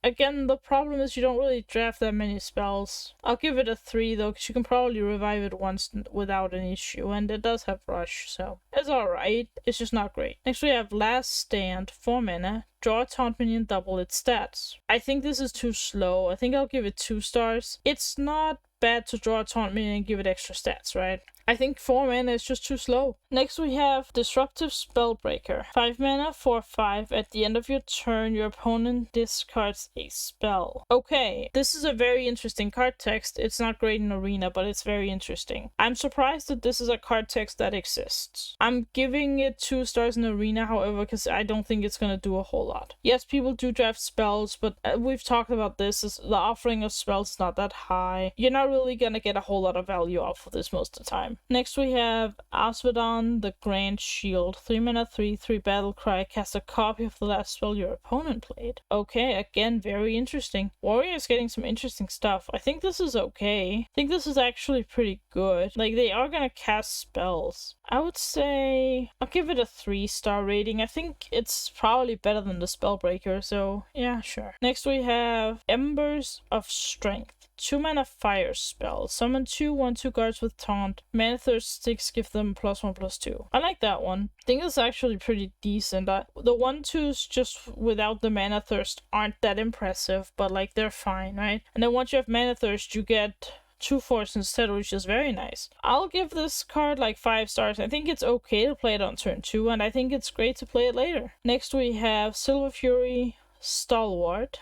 Again, the problem is you don't really draft that many spells. I'll give it a 3 though, because you can probably revive it once without an issue, and it does have rush, so it's alright. It's just not great. Next we have Last Stand, 4 mana. Draw a taunt minion, double its stats. I think this is too slow. I think I'll give it 2 stars. It's not bad to draw a taunt minion and give it extra stats, right? I think 4 mana is just too slow. Next we have Disruptive Spellbreaker. 5 mana for 5. At the end of your turn, your opponent discards a spell. Okay, this is a very interesting card text. It's not great in Arena, but it's very interesting. I'm surprised that this is a card text that exists. I'm giving it 2 stars in Arena, however, because I don't think it's gonna do a whole lot. Yes, people do draft spells, but we've talked about this. The offering of spells is not that high. You're not really gonna get a whole lot of value off of this most of the time. Next we have Asphyxiate, the Grand Shield. 3 mana, 3/3 Battlecry. Cast a copy of the last spell your opponent played. Okay, again, very interesting. Warrior is getting some interesting stuff. I think this is okay. I think this is actually pretty good. Like, they are gonna cast spells. I would say I'll give it a 3-star rating. I think it's probably better than the Spellbreaker, so yeah, sure. Next we have Embers of Strength. 2 mana fire spell. Summon 2 1/2 guards with taunt. Mana thirst 6, give them +1/+2. I like that one. I think it's actually pretty decent. The 1/2s just without the mana thirst aren't that impressive, but like they're fine, right? And then once you have mana thirst, you get 2 force instead, which is very nice. I'll give this card like 5 stars. I think it's okay to play it on turn 2, and I think it's great to play it later. Next we have Silver Fury Stalwart.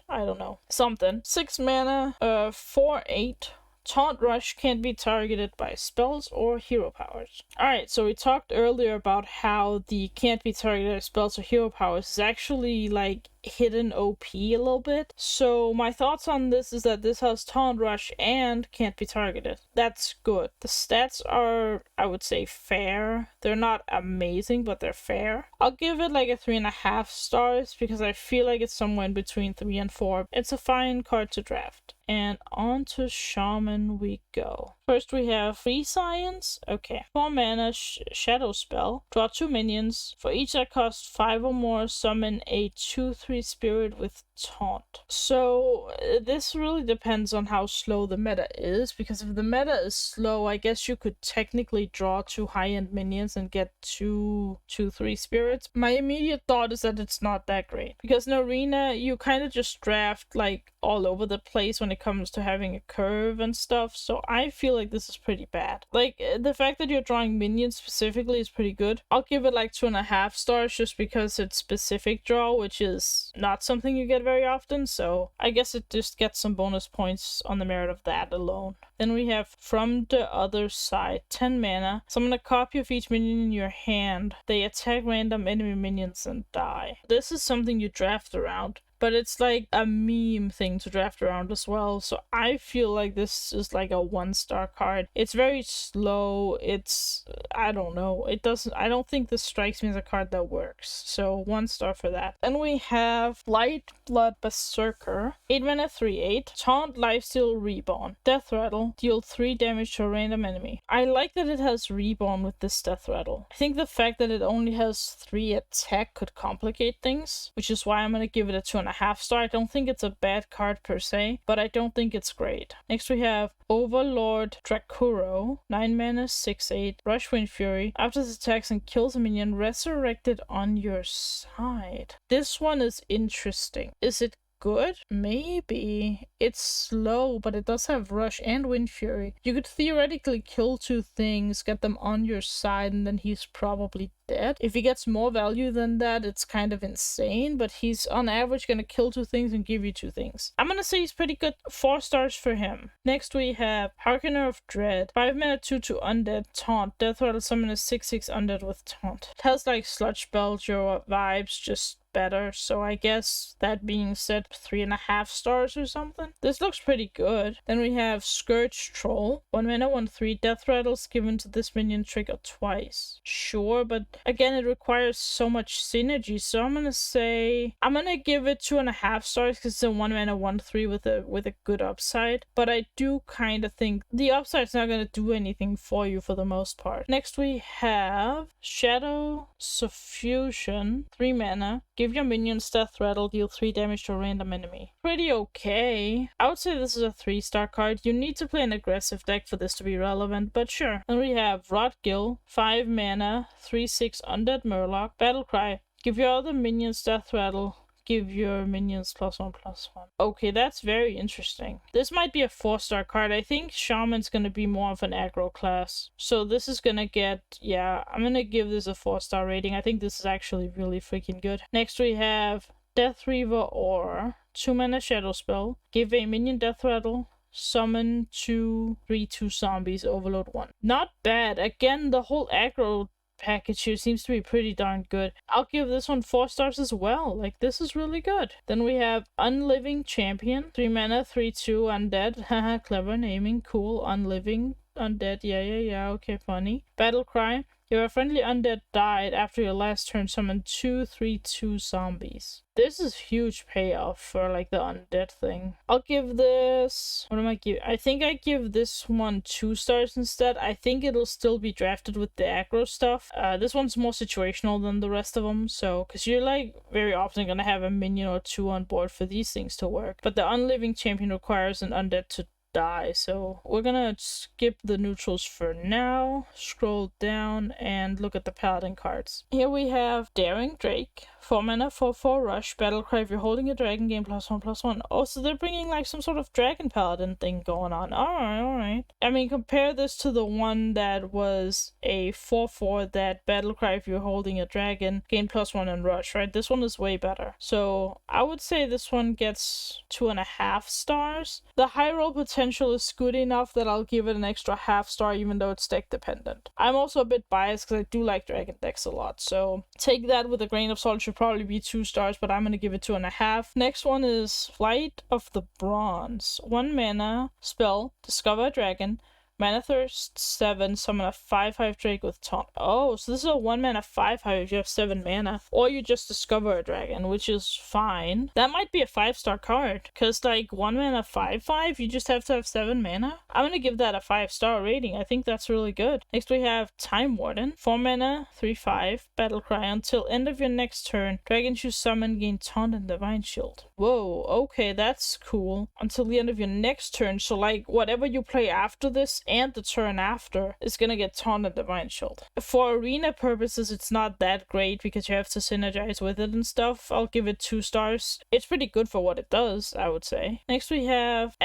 I don't know. Something. 6 mana, 4/8. Taunt Rush can't be targeted by spells or hero powers. Alright, so we talked earlier about how the can't be targeted by spells or hero powers is actually like hidden OP a little bit. So my thoughts on this is that this has Taunt Rush and can't be targeted. That's good. The stats are, I would say, fair. They're not amazing, but they're fair. I'll give it like a 3.5 stars because I feel like it's somewhere in between 3 and 4. It's a fine card to draft. And on to Shaman we go. First we have Free Science. Okay. 4 mana Shadow Spell. Draw 2 minions. For each that costs 5 or more, summon a 2/3 spirit with taunt. So this really depends on how slow the meta is, because if the meta is slow, I guess you could technically draw 2 high-end minions and get 2/3 spirits. My immediate thought is that it's not that great, because in Arena you kind of just draft like all over the place when it comes to having a curve and stuff, so I feel like this is pretty bad. Like, the fact that you're drawing minions specifically is pretty good. I'll give it like 2.5 stars just because it's specific draw, which is not something you get very often, so I guess it just gets some bonus points on the merit of that alone. Then we have From the Other Side. 10 mana. Summon a copy of each minion in your hand. They attack random enemy minions and die. This is something you draft around, but it's like a meme thing to draft around as well, so I feel like this is like a 1-star card. It's very slow. It's, I don't know, I don't think this strikes me as a card that works, so 1 star for that. Then we have Light Blood Berserker. 8 mana, 3/8. Taunt, Lifesteal, Reborn. Death Rattle. Deal 3 damage to a random enemy. I like that it has Reborn with this Death Rattle. I think the fact that it only has 3 attack could complicate things, which is why I'm gonna give it a 2.5 star. I don't think it's a bad card per se, but I don't think it's great. Next we have Overlord Drakuro. 9 mana, 6/8. Rush Wind Fury. After this attacks and kills a minion, resurrected on your side. This one is interesting. Is it good? Maybe. It's slow, but it does have Rush and Wind Fury. You could theoretically kill 2 things, get them on your side, and then he's probably dead. If he gets more value than that, it's kind of insane, but he's on average gonna kill 2 things and give you 2 things. I'm gonna say he's pretty good. 4 stars for him. Next we have Harkener of Dread. 5 mana, 2/2 Undead. Taunt. Death Rattle, summon a 6/6 Undead with Taunt. It has like Sludge Belcher vibes, just better, so I guess that being said, 3.5 stars or something. This looks pretty good. Then we have Scourge Troll. 1 mana, 1/3. Death Rattles given to this minion trigger twice. Sure, but again, it requires so much synergy, so I'm gonna give it 2.5 stars because it's a 1 mana, 1/3 with a good upside, but I do kind of think the upside's not gonna do anything for you for the most part. Next we have Shadow Suffusion. 3 mana. Give your minions Death Rattle, deal 3 damage to a random enemy. Pretty okay. I would say this is a 3-star card. You need to play an aggressive deck for this to be relevant, but sure. Then we have Rotgill. 5 mana, 3/6 Undead Murloc. Battlecry. Give your other minions Death Rattle. give your minions +1/+1. Okay, that's very interesting. This might be a 4-star card. I think Shaman's gonna be more of an aggro class. So this is gonna get, yeah, I'm gonna give this a 4-star rating. I think this is actually really freaking good. Next we have Death Reaver or 2-mana Shadow Spell. Give a minion Death Rattle. Summon 2 3/2 zombies, overload 1. Not bad. Again, the whole aggro package here seems to be pretty darn good. I'll give this one 4 stars as well. Like, this is really good. Then we have Unliving Champion. 3 mana, 3/2 undead. Haha, clever naming. Cool. Unliving undead. Yeah. Okay, funny. Battlecry. If a friendly undead died after your last turn, summon 2 3/2 zombies. This is huge payoff for like the undead thing. I'll give this, what am I giving? I think I give this one 2 stars instead. I think it'll still be drafted with the aggro stuff. This one's more situational than the rest of them, so because you're like very often gonna have a minion or 2 on board for these things to work. But the Unliving Champion requires an undead to die, so we're gonna skip the neutrals for now, scroll down and look at the paladin cards. Here we have Daring Drake, 4 mana, 4/4 rush, Battlecry. If you're holding a dragon, gain +1/+1. Oh, so they're bringing like some sort of dragon paladin thing going on. Alright. I mean, compare this to the one that was a 4/4 that Battlecry, if you're holding a dragon, gain +1 and rush, right? This one is way better. So I would say this one gets 2.5 stars. The high roll potential is good enough that I'll give it an extra half star, even though it's deck dependent. I'm also a bit biased because I do like dragon decks a lot, so take that with a grain of salt. Should probably be 2 stars, but I'm gonna give it 2.5. Next one is Flight of the Bronze. 1 mana spell, discover a dragon. Mana Thirst 7, summon a 5/5 Drake with taunt. Oh, so this is a 1 mana 5/5 if you have 7 mana. Or you just discover a dragon, which is fine. That might be a 5-star card, because like 1 mana 5/5, you just have to have 7 mana. I'm gonna give that a 5-star rating. I think that's really good. Next we have Time Warden. 4 mana, 3/5, Battlecry. Until end of your next turn, dragons you summon gain taunt and divine shield. Whoa, okay, that's cool. Until the end of your next turn, so like whatever you play after this and the turn after is gonna get taunt and divine shield. For arena purposes, it's not that great because you have to synergize with it and stuff. I'll give it 2 stars. It's pretty good for what it does, I would say. Next we have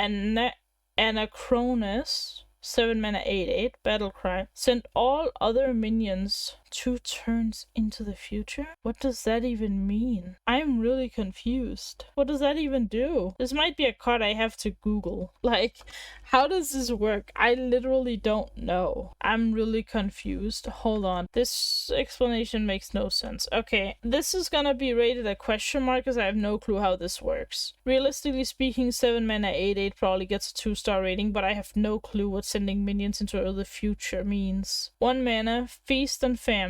Anachronis. 7 mana 8/8, Battlecry. Send all other minions 2 turns into the future? What does that even mean? I'm really confused. What does that even do? This might be a card I have to Google. Like, how does this work? I literally don't know. I'm really confused. Hold on. This explanation makes no sense. Okay, this is gonna be rated a question mark because I have no clue how this works. Realistically speaking, 7 mana 8/8 probably gets a 2-star rating, but I have no clue what sending minions into the future means. 1 mana, Feast and Famine.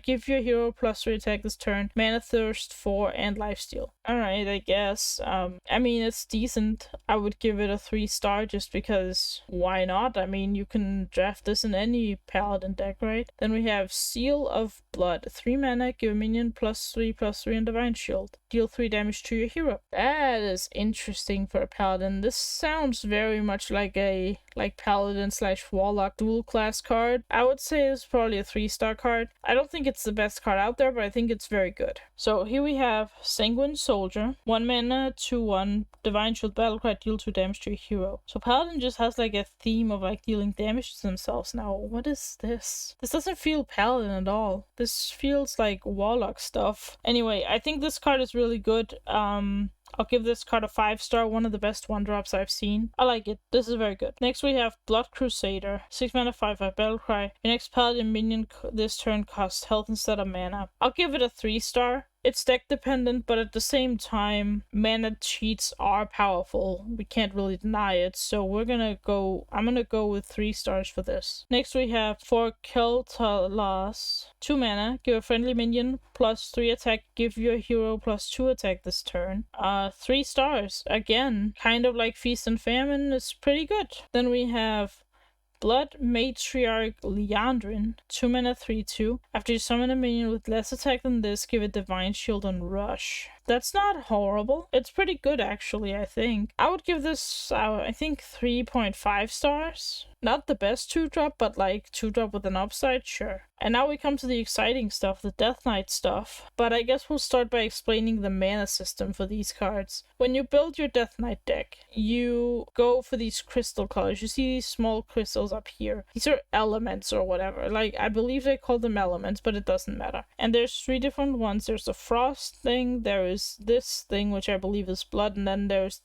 Give your hero +3 attack this turn. Mana Thirst 4 and Lifesteal. Alright, I guess. I mean, it's decent. I would give it a 3-star just because why not? I mean, you can draft this in any paladin deck, right? Then we have Seal of Blood. 3 mana, give a minion +3/+3 and divine shield. Deal 3 damage to your hero. That is interesting for a paladin. This sounds very much like a paladin/warlock dual class card. I would say it's probably a 3-star card. I don't think it's the best card out there, but I think it's very good. So here we have Sanguine Soldier. 1 mana, 2/1, divine shield, Battlecry, deal 2 damage to your hero. So paladin just has like a theme of like dealing damage to themselves now. What is this? This doesn't feel paladin at all. This feels like warlock stuff. Anyway, I think this card is really good. I'll give this card a 5-star, one of the best 1-drops I've seen. I like it. This is very good. Next we have Blood Crusader. 6 mana 5/5 Battlecry. Your next paladin minion this turn costs health instead of mana. I'll give it a 3-star. It's deck dependent, but at the same time, mana cheats are powerful. We can't really deny it, so I'm gonna go with 3 stars for this. Next we have for Keltalas. 2 mana, give a friendly minion +3 attack, give your hero +2 attack this turn. 3 stars. Again, kind of like Feast and Famine, is pretty good. Then we have Blood Matriarch Leandrin. 2 mana 3/2. After you summon a minion with less attack than this, give it divine shield and rush. That's not horrible. It's pretty good actually, I think. I would give this, I think 3.5 stars. Not the best 2-drop, but like 2-drop with an upside, sure. And now we come to the exciting stuff, the Death Knight stuff. But I guess we'll start by explaining the mana system for these cards. When you build your Death Knight deck, you go for these crystal colors. You see these small crystals up here. These are elements or whatever. Like, I believe they call them elements, but it doesn't matter. And there's 3 different ones. There's the frost thing, there is this thing, which I believe is blood, and then there's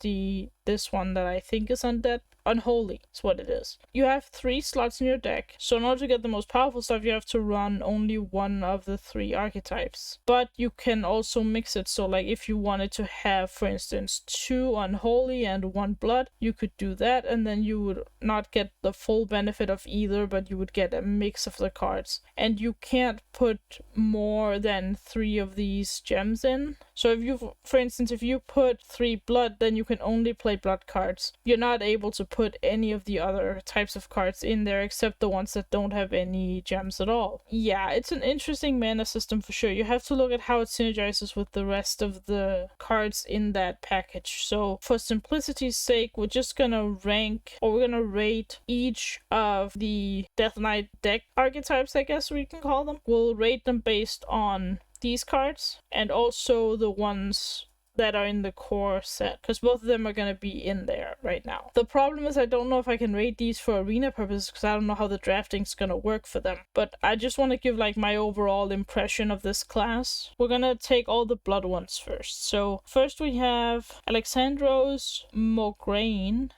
this one that I think is undead. Unholy is what it is. You have 3 slots in your deck, so in order to get the most powerful stuff, you have to run only one of the 3 archetypes. But you can also mix it, so like if you wanted to have, for instance, 2 unholy and 1 blood, you could do that, and then you would not get the full benefit of either, but you would get a mix of the cards. And you can't put more than 3 of these gems in. So if you, for instance, if you put 3 blood, then you can only play blood cards. You're not able to put any of the other types of cards in there except the ones that don't have any gems at all. Yeah, it's an interesting mana system for sure. You have to look at how it synergizes with the rest of the cards in that package. So for simplicity's sake, we're just gonna rank, or we're gonna rate each of the Death Knight deck archetypes, I guess we can call them. We'll rate them based on these cards and also the ones that are in the core set, because both of them are going to be in there right now. The problem is I don't know if I can rate these for arena purposes because I don't know how the drafting's going to work for them. But I just want to give like my overall impression of this class. We're going to take all the blood ones first. So first we have Alexandros Mograine.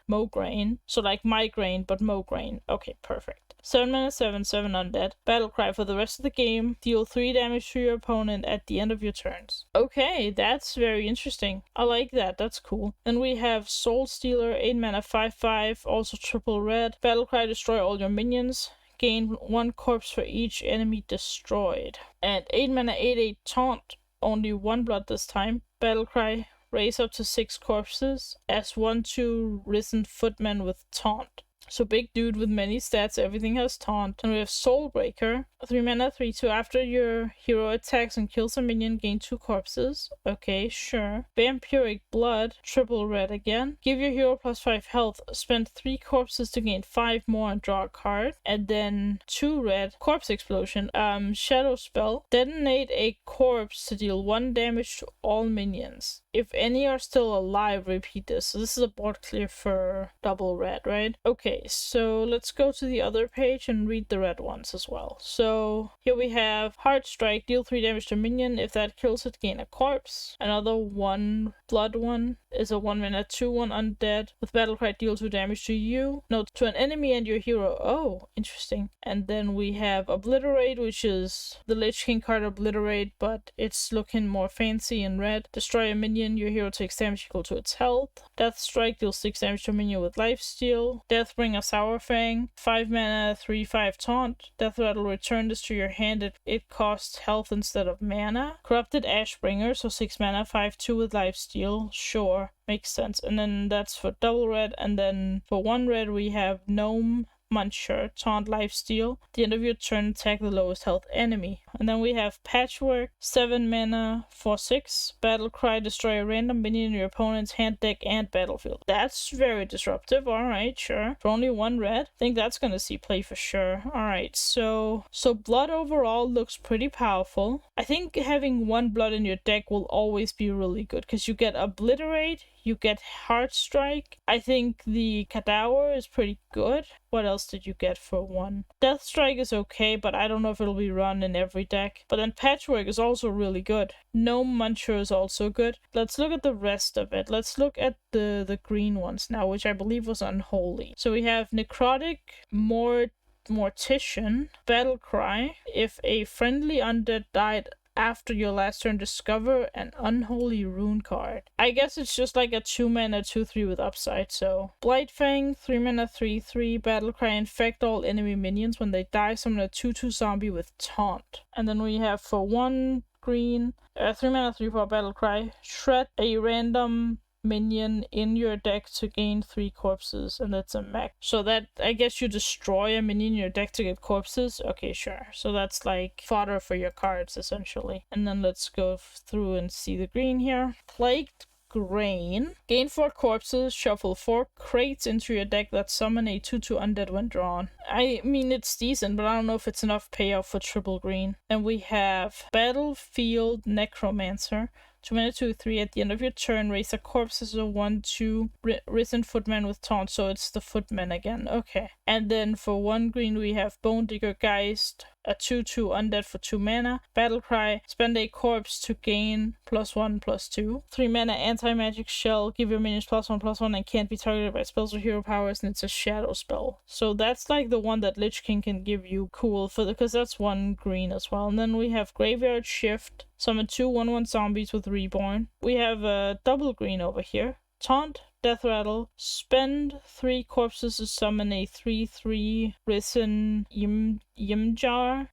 So like migraine, but Mograine. Okay, perfect. 7 mana, 7 undead. Battlecry. For the rest of the game, deal 3 damage to your opponent at the end of your turns. Okay, that's very interesting. I like that. That's cool. Then we have Soul Stealer, 8 mana, 5/5, also triple red. Battlecry. Destroy all your minions. Gain 1 corpse for each enemy destroyed. And 8 mana, 8/8 taunt. Only 1 blood this time. Battlecry. Raise up to 6 corpses as 1/2 risen footman with taunt. So big dude with many stats, everything has taunt. And we have Soulbreaker, 3 mana, 3/2. After your hero attacks and kills a minion, gain 2 corpses. Okay, sure. Vampiric Blood, triple red again. Give your hero +5 health. Spend 3 corpses to gain 5 more and draw a card. And then 2 red. Corpse Explosion. Shadow Spell. Detonate a corpse to deal 1 damage to all minions. If any are still alive, repeat this. So this is a board clear for double red, right? Okay, so let's go to the other page and read the red ones as well. So here we have Heart Strike, deal 3 damage to minion. If that kills it, gain a corpse. Another 1 blood one is a 1 mana 2/1 undead. With Battlecry, deal 2 damage to you. No, to an enemy and your hero. Oh, interesting. And then we have Obliterate, which is the Lich King card Obliterate, but it's looking more fancy in red. Destroy a minion. Your hero takes damage equal to its health. Death Strike deals 6 damage to a minion with Lifesteal. Deathbringer Sourfang, 5 mana, 3/5 taunt. Death Rattle, return this to your hand. It costs health instead of mana. Corrupted Ashbringer, so 6 mana, 5/2 with Lifesteal. Sure, makes sense. And then that's for double red. And then for 1 red, we have Gnome Muncher, taunt, Lifesteal. At the end of your turn, attack the lowest health enemy. And then we have Patchwork, 7 mana, 4/6. Battlecry, destroy a random minion in your opponent's hand, deck, and battlefield. That's very disruptive. Alright, sure. For only 1 red. I think that's gonna see play for sure. Alright, so blood overall looks pretty powerful. I think having 1 blood in your deck will always be really good, because you get Obliterate, you get Heart Strike. I think the Cadaver is pretty good. What else did you get for 1? Death Strike is okay, but I don't know if it'll be run in every deck. But then Patchwork is also really good. Gnome Muncher is also good. Let's look at the rest of it. Let's look at the green ones now, which I believe was Unholy. So we have Necrotic, Mortician, Battlecry. If a friendly undead died after your last turn, discover an Unholy Rune card. I guess it's just like a 2 mana 2/3 with upside. So Blightfang, 3 mana 3/3. Battlecry, infect all enemy minions. When they die, summon a 2/2 zombie with taunt. And then we have for 1 green, 3 mana 3/4 Battlecry. Shred a random minion in your deck to gain 3 corpses, and that's a mech. So that, I guess you destroy a minion in your deck to get corpses? Okay, sure. So that's like fodder for your cards, essentially. And then let's go through and see the green here. Plagued Grain. Gain 4 corpses, shuffle 4 crates into your deck that summon a 2/2 undead when drawn. I mean, it's decent, but I don't know if it's enough payoff for triple green. Then we have Battlefield Necromancer. 2 mana 2/3. At the end of your turn, raise a corpse as a 1/2 risen footman with taunt, so it's the footman again. Okay. And then for 1 green, we have Bone Digger Geist, a 2/2 undead for 2 mana. Battlecry, spend a corpse to gain +1/+2. 3 mana anti-magic shell, give your minions +1/+1 and can't be targeted by spells or hero powers, and it's a shadow spell. So that's like the one that Lich King can give you. Cool, because that's 1 green as well. And then we have Graveyard Shift, summon 2 1/1 zombies with Reborn. We have a double green over here. Taunt, Death Rattle, spend 3 corpses to summon a 3/3 Risen Yamajar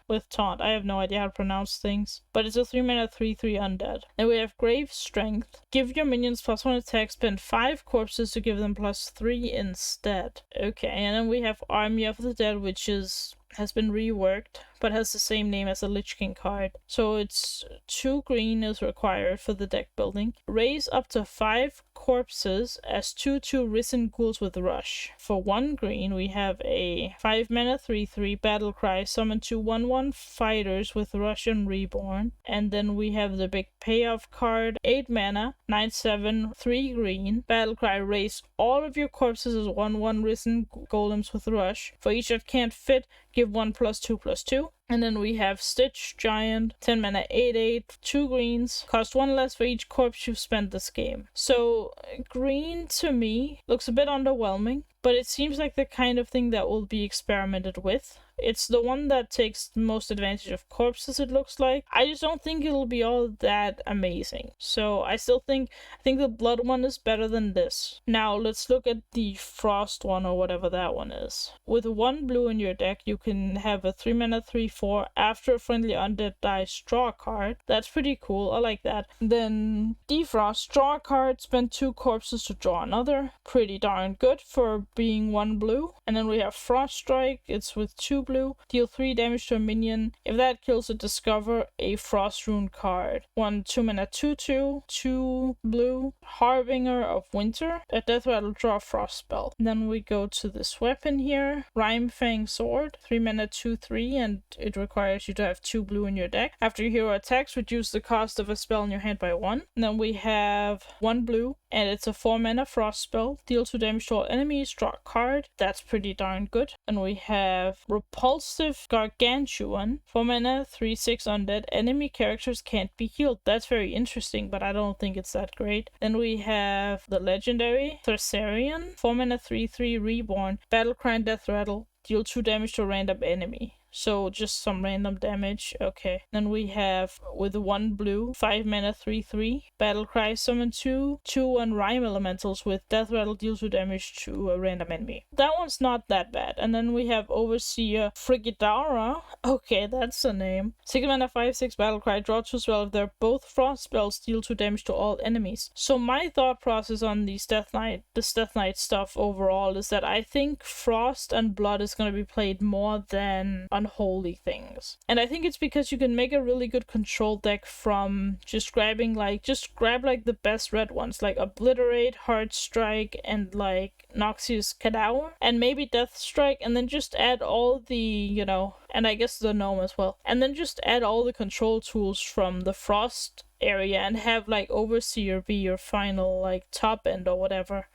with Taunt. I have no idea how to pronounce things, but it's a 3 mana 3/3 undead. Then we have Grave Strength. Give your minions +1 attack, spend 5 corpses to give them +3 instead. Okay, and then we have Army of the Dead, which has been reworked, but has the same name as a Lich King card. So it's 2 green is required for the deck building. Raise up to 5 corpses as 2/2 Risen Ghouls with Rush. For 1 green, we have a 5 mana 3/3 Battlecry, summon 2 1/1 fighters with Rush and Reborn. And then we have the big payoff card, 8 mana, 9/7, 3 green. Battlecry, raise all of your corpses as 1/1 Risen Golems with Rush. For each that can't fit, give 1 +2/+2. And then we have Stitch Giant, 10 mana 8/8, 2 greens, cost 1 less for each corpse you've spent this game. So green to me looks a bit underwhelming, but it seems like the kind of thing that will be experimented with. It's the one that takes most advantage of corpses, it looks like. I just don't think it'll be all that amazing. So I think the blood one is better than this. Now let's look at the frost one, or whatever that one is. With 1 blue in your deck, you can have a 3 mana 3/4. After a friendly undead dies, draw a card. That's pretty cool. I like that. Then defrost, draw a card, spend 2 corpses to draw another. Pretty darn good for being 1 blue. And then we have Frost Strike. It's with 2 blue. Deal 3 damage to a minion. If that kills it, discover a Frost Rune card. 1 2 mana 2/2, 2 blue. Harbinger of Winter. At Death Rattle, draw a frost spell. Then we go to this weapon here. Rimefang Sword. 3 mana 2/3, and it requires you to have 2 blue in your deck. After your hero attacks, reduce the cost of a spell in your hand by 1. And then we have 1 blue, and it's a 4 mana frost spell. Deal 2 damage to all enemies, draw a card. That's pretty darn good. And we have Repulsive Gargantuan. 4 mana 3/6 undead. Enemy characters can't be healed. That's very interesting, but I don't think it's that great. Then we have the legendary Thessarian. 4 mana 3/3 reborn. Battlecry and Death Rattle. Deal 2 damage to a random enemy. So just some random damage. Okay. Then we have, with 1 blue, 5 mana 3/3. Battlecry, summon 2 2/1 Rime Elementals with Death Rattle, deal 2 damage to a random enemy. That one's not that bad. And then we have Overseer Frigidara. Okay, that's the name. 6 mana 5/6 Battlecry, draw 2 spells. If they're both frost spells, deal 2 damage to all enemies. So my thought process on this Death Knight stuff overall is that I think Frost and Blood is going to be played more than Unholy things. And I think it's because you can make a really good control deck from just grab like the best red ones, like Obliterate, Hard Strike, and like Noxious Cadaver, and maybe Death Strike, and then just add all the, and I guess the Gnome as well, and then just add all the control tools from the Frost area and have like Overseer be your final like top end or whatever,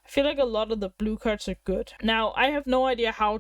I feel like a lot of the blue cards are good. Now, I have no idea how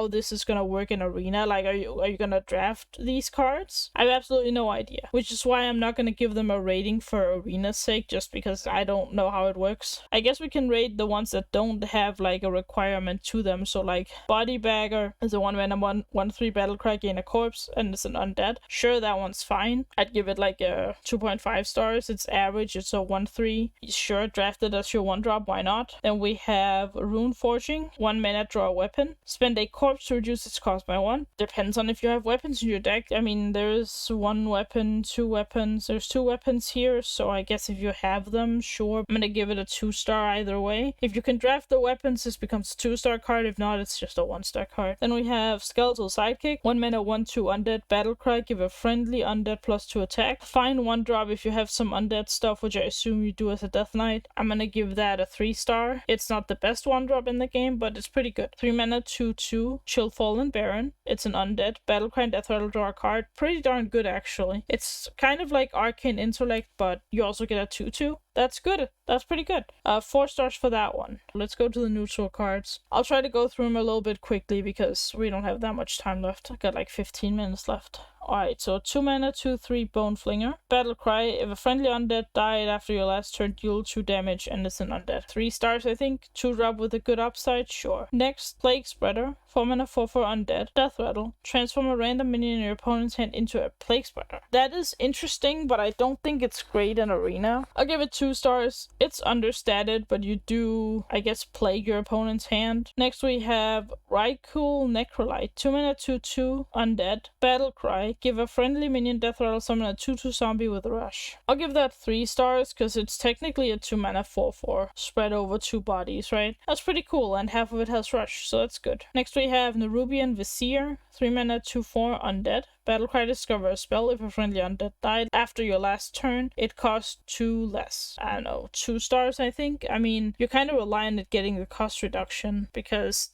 this is gonna work in Arena. Like, are you gonna draft these cards? I have absolutely no idea. Which is why I'm not gonna give them a rating for Arena's sake, just because I don't know how it works. I guess we can rate the ones that don't have, like, a requirement to them. So, like, Body Bagger is a 1 mana 1/3 Battlecry, gain a corpse, and it's an undead. Sure, that one's fine. I'd give it, like, a 2.5 stars. It's average. It's a 1/3. Sure, draft it as your 1-drop. Why why not? Then we have Rune Forging, 1 mana, draw a weapon. Spend a corpse to reduce its cost by 1. Depends on if you have weapons in your deck. I mean, there's 1 weapon, 2 weapons. There's 2 weapons here, so I guess if you have them, sure. I'm gonna give it a 2-star either way. If you can draft the weapons, this becomes a 2-star card. If not, it's just a 1-star card. Then we have Skeletal Sidekick, 1 mana, 1/2 undead. Battlecry, give a friendly undead +2 attack. Fine 1-drop if you have some undead stuff, which I assume you do as a Death Knight. I'm gonna give that a 3-star. It's not the best 1-drop in the game, but it's pretty good. 3 mana, 2/2, Chill Fallen Baron. It's an undead. Battlecry and Death Rattle, draw a card. Pretty darn good, actually. It's kind of like Arcane Intellect, but you also get a 2/2. That's good. That's pretty good. 4 stars for that one. Let's go to the neutral cards. I'll try to go through them a little bit quickly because we don't have that much time left. I got like 15 minutes left. Alright, so 2 mana, 2/3 Bone Flinger. Battlecry, if a friendly undead died after your last turn, deal 2 damage and it's an undead. 3 stars, I think. 2-drop with a good upside, sure. Next, Plague Spreader. 4 mana, 4/4 undead. Death Rattle. Transform a random minion in your opponent's hand into a Plague Spreader. That is interesting, but I don't think it's great in Arena. I'll give it 2 stars. It's understated, but you do, I guess, plague your opponent's hand. Next, we have Rykul Necrolite. 2 mana, 2/2 undead. Battlecry. Give a friendly minion Death Rattle, summon a 2/2 zombie with a rush. I'll give that 3 stars because it's technically a 2 mana 4/4 spread over 2 bodies, right? That's pretty cool, and half of it has rush, so that's good. Next we have Nerubian Vizier, 3 mana 2/4 undead. Battlecry, discover a spell. If a friendly undead died after your last turn, it costs 2 less. I don't know, 2 stars, I think. I mean, you're kind of relying on getting the cost reduction because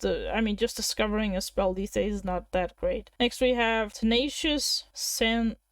just discovering a spell these days is not that great. Next we have Tenacious Sanlian?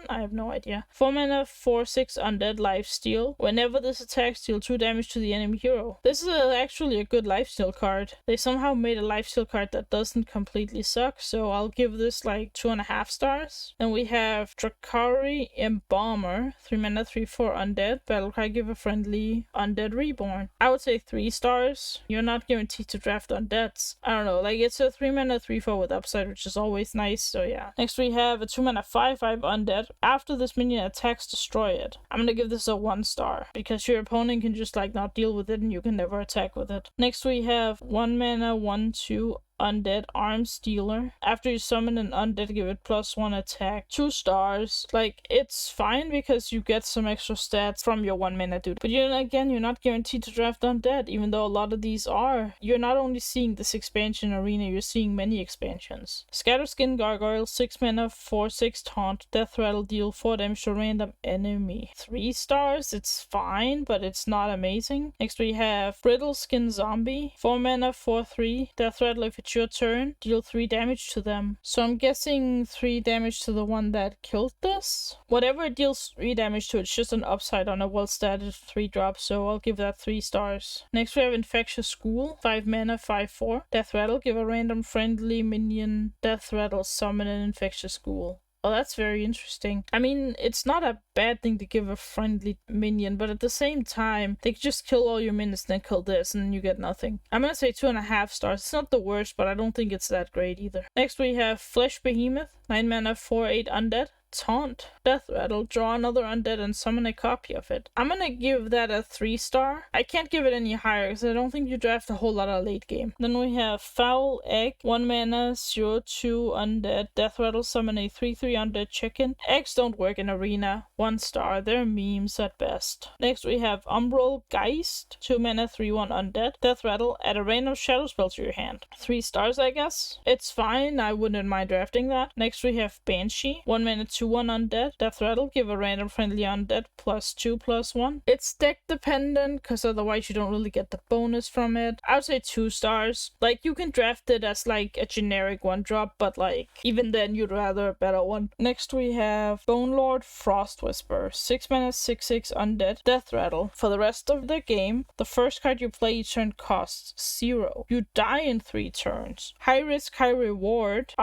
I have no idea. 4 mana, 4/6 undead, Lifesteal. Whenever this attacks, deal 2 damage to the enemy hero. This is actually a good Lifesteal card. They somehow made a Lifesteal card that doesn't completely suck, so I'll give this like 2.5 stars. Then we have Drakari Embalmer, 3 mana, 3/4 undead. Battlecry, give a friendly undead reborn. I would say 3 stars. You're not guaranteed to draft undeads. I don't know, like it's a 3 mana, 3/4 with upside, which is always nice, so yeah. Next we have a 2 mana 5/5 undead. After this minion attacks, destroy it. I'm gonna give this a 1 star because your opponent can just like not deal with it and you can never attack with it. Next we have 1 mana 1/2 undead Arms Stealer. After you summon an undead, give it +1 attack. 2 stars. Like, it's fine because you get some extra stats from your 1 mana dude. But you're not guaranteed to draft undead, even though a lot of these are. You're not only seeing this expansion Arena, you're seeing many expansions. Scatterskin Gargoyle, 6 mana, 4/6 taunt. Death Rattle, deal 4 damage to a random enemy. 3 stars. It's fine, but it's not amazing. Next we have Brittle Skin Zombie, 4 mana, 4/3. Death Rattle, if it's your turn, deal 3 damage to them. So I'm guessing 3 damage to the one that killed this. Whatever it deals 3 damage to, it's just an upside on a well-statted 3-drop, so I'll give that 3 stars. Next we have Infectious School, 5 mana, 5/4. Death Rattle, give a random friendly minion Death Rattle, summon an Infectious School. Oh, that's very interesting. I mean, it's not a bad thing to give a friendly minion, but at the same time, they could just kill all your minions and then kill this, and you get nothing. I'm gonna say 2.5 stars. It's not the worst, but I don't think it's that great either. Next, we have Flesh Behemoth, 9 mana, 4/8 undead. Taunt. Death Rattle, draw another undead and summon a copy of it. I'm gonna give that a 3 star. I can't give it any higher because I don't think you draft a whole lot of late game. Then we have Foul Egg, 1 mana, 0/2 undead. Death Rattle, summon a 3/3 undead chicken. Eggs don't work in Arena. 1 star. They're memes at best. Next we have Umbral Geist, 2 mana, 3/1 undead. Death Rattle, add a random shadow spell to your hand. 3 stars, I guess. It's fine. I wouldn't mind drafting that. Next we have Banshee, 1 mana, 2/1 undead. Death Rattle, give a random friendly undead +2/+1. It's deck dependent because otherwise you don't really get the bonus from it. I would say 2 stars. Like, you can draft it as like a generic 1-drop, but like even then you'd rather a better one. Next we have Bone Lord Frost Whisper, 6 mana, 6/6 undead. Death Rattle. For the rest of the game, the first card you play each turn costs 0. You die in 3 turns. High risk, high reward.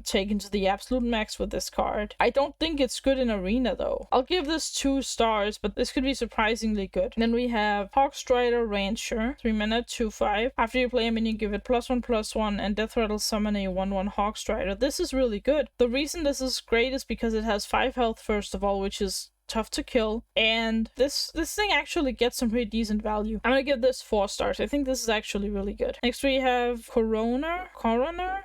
Taken to the absolute max with this card. I don't think it's good in Arena though. I'll give this 2 stars, but this could be surprisingly good. Then we have Hawkstrider Rancher, 3 mana, 2/5. After you play a minion, give it +1/+1, and Death Rattle, summon a 1/1 Hawkstrider. This is really good. The reason this is great is because it has 5 health first of all, which is tough to kill, and this thing actually gets some pretty decent value. I'm gonna give this 4 stars. I think this is actually really good. Next we have Coroner.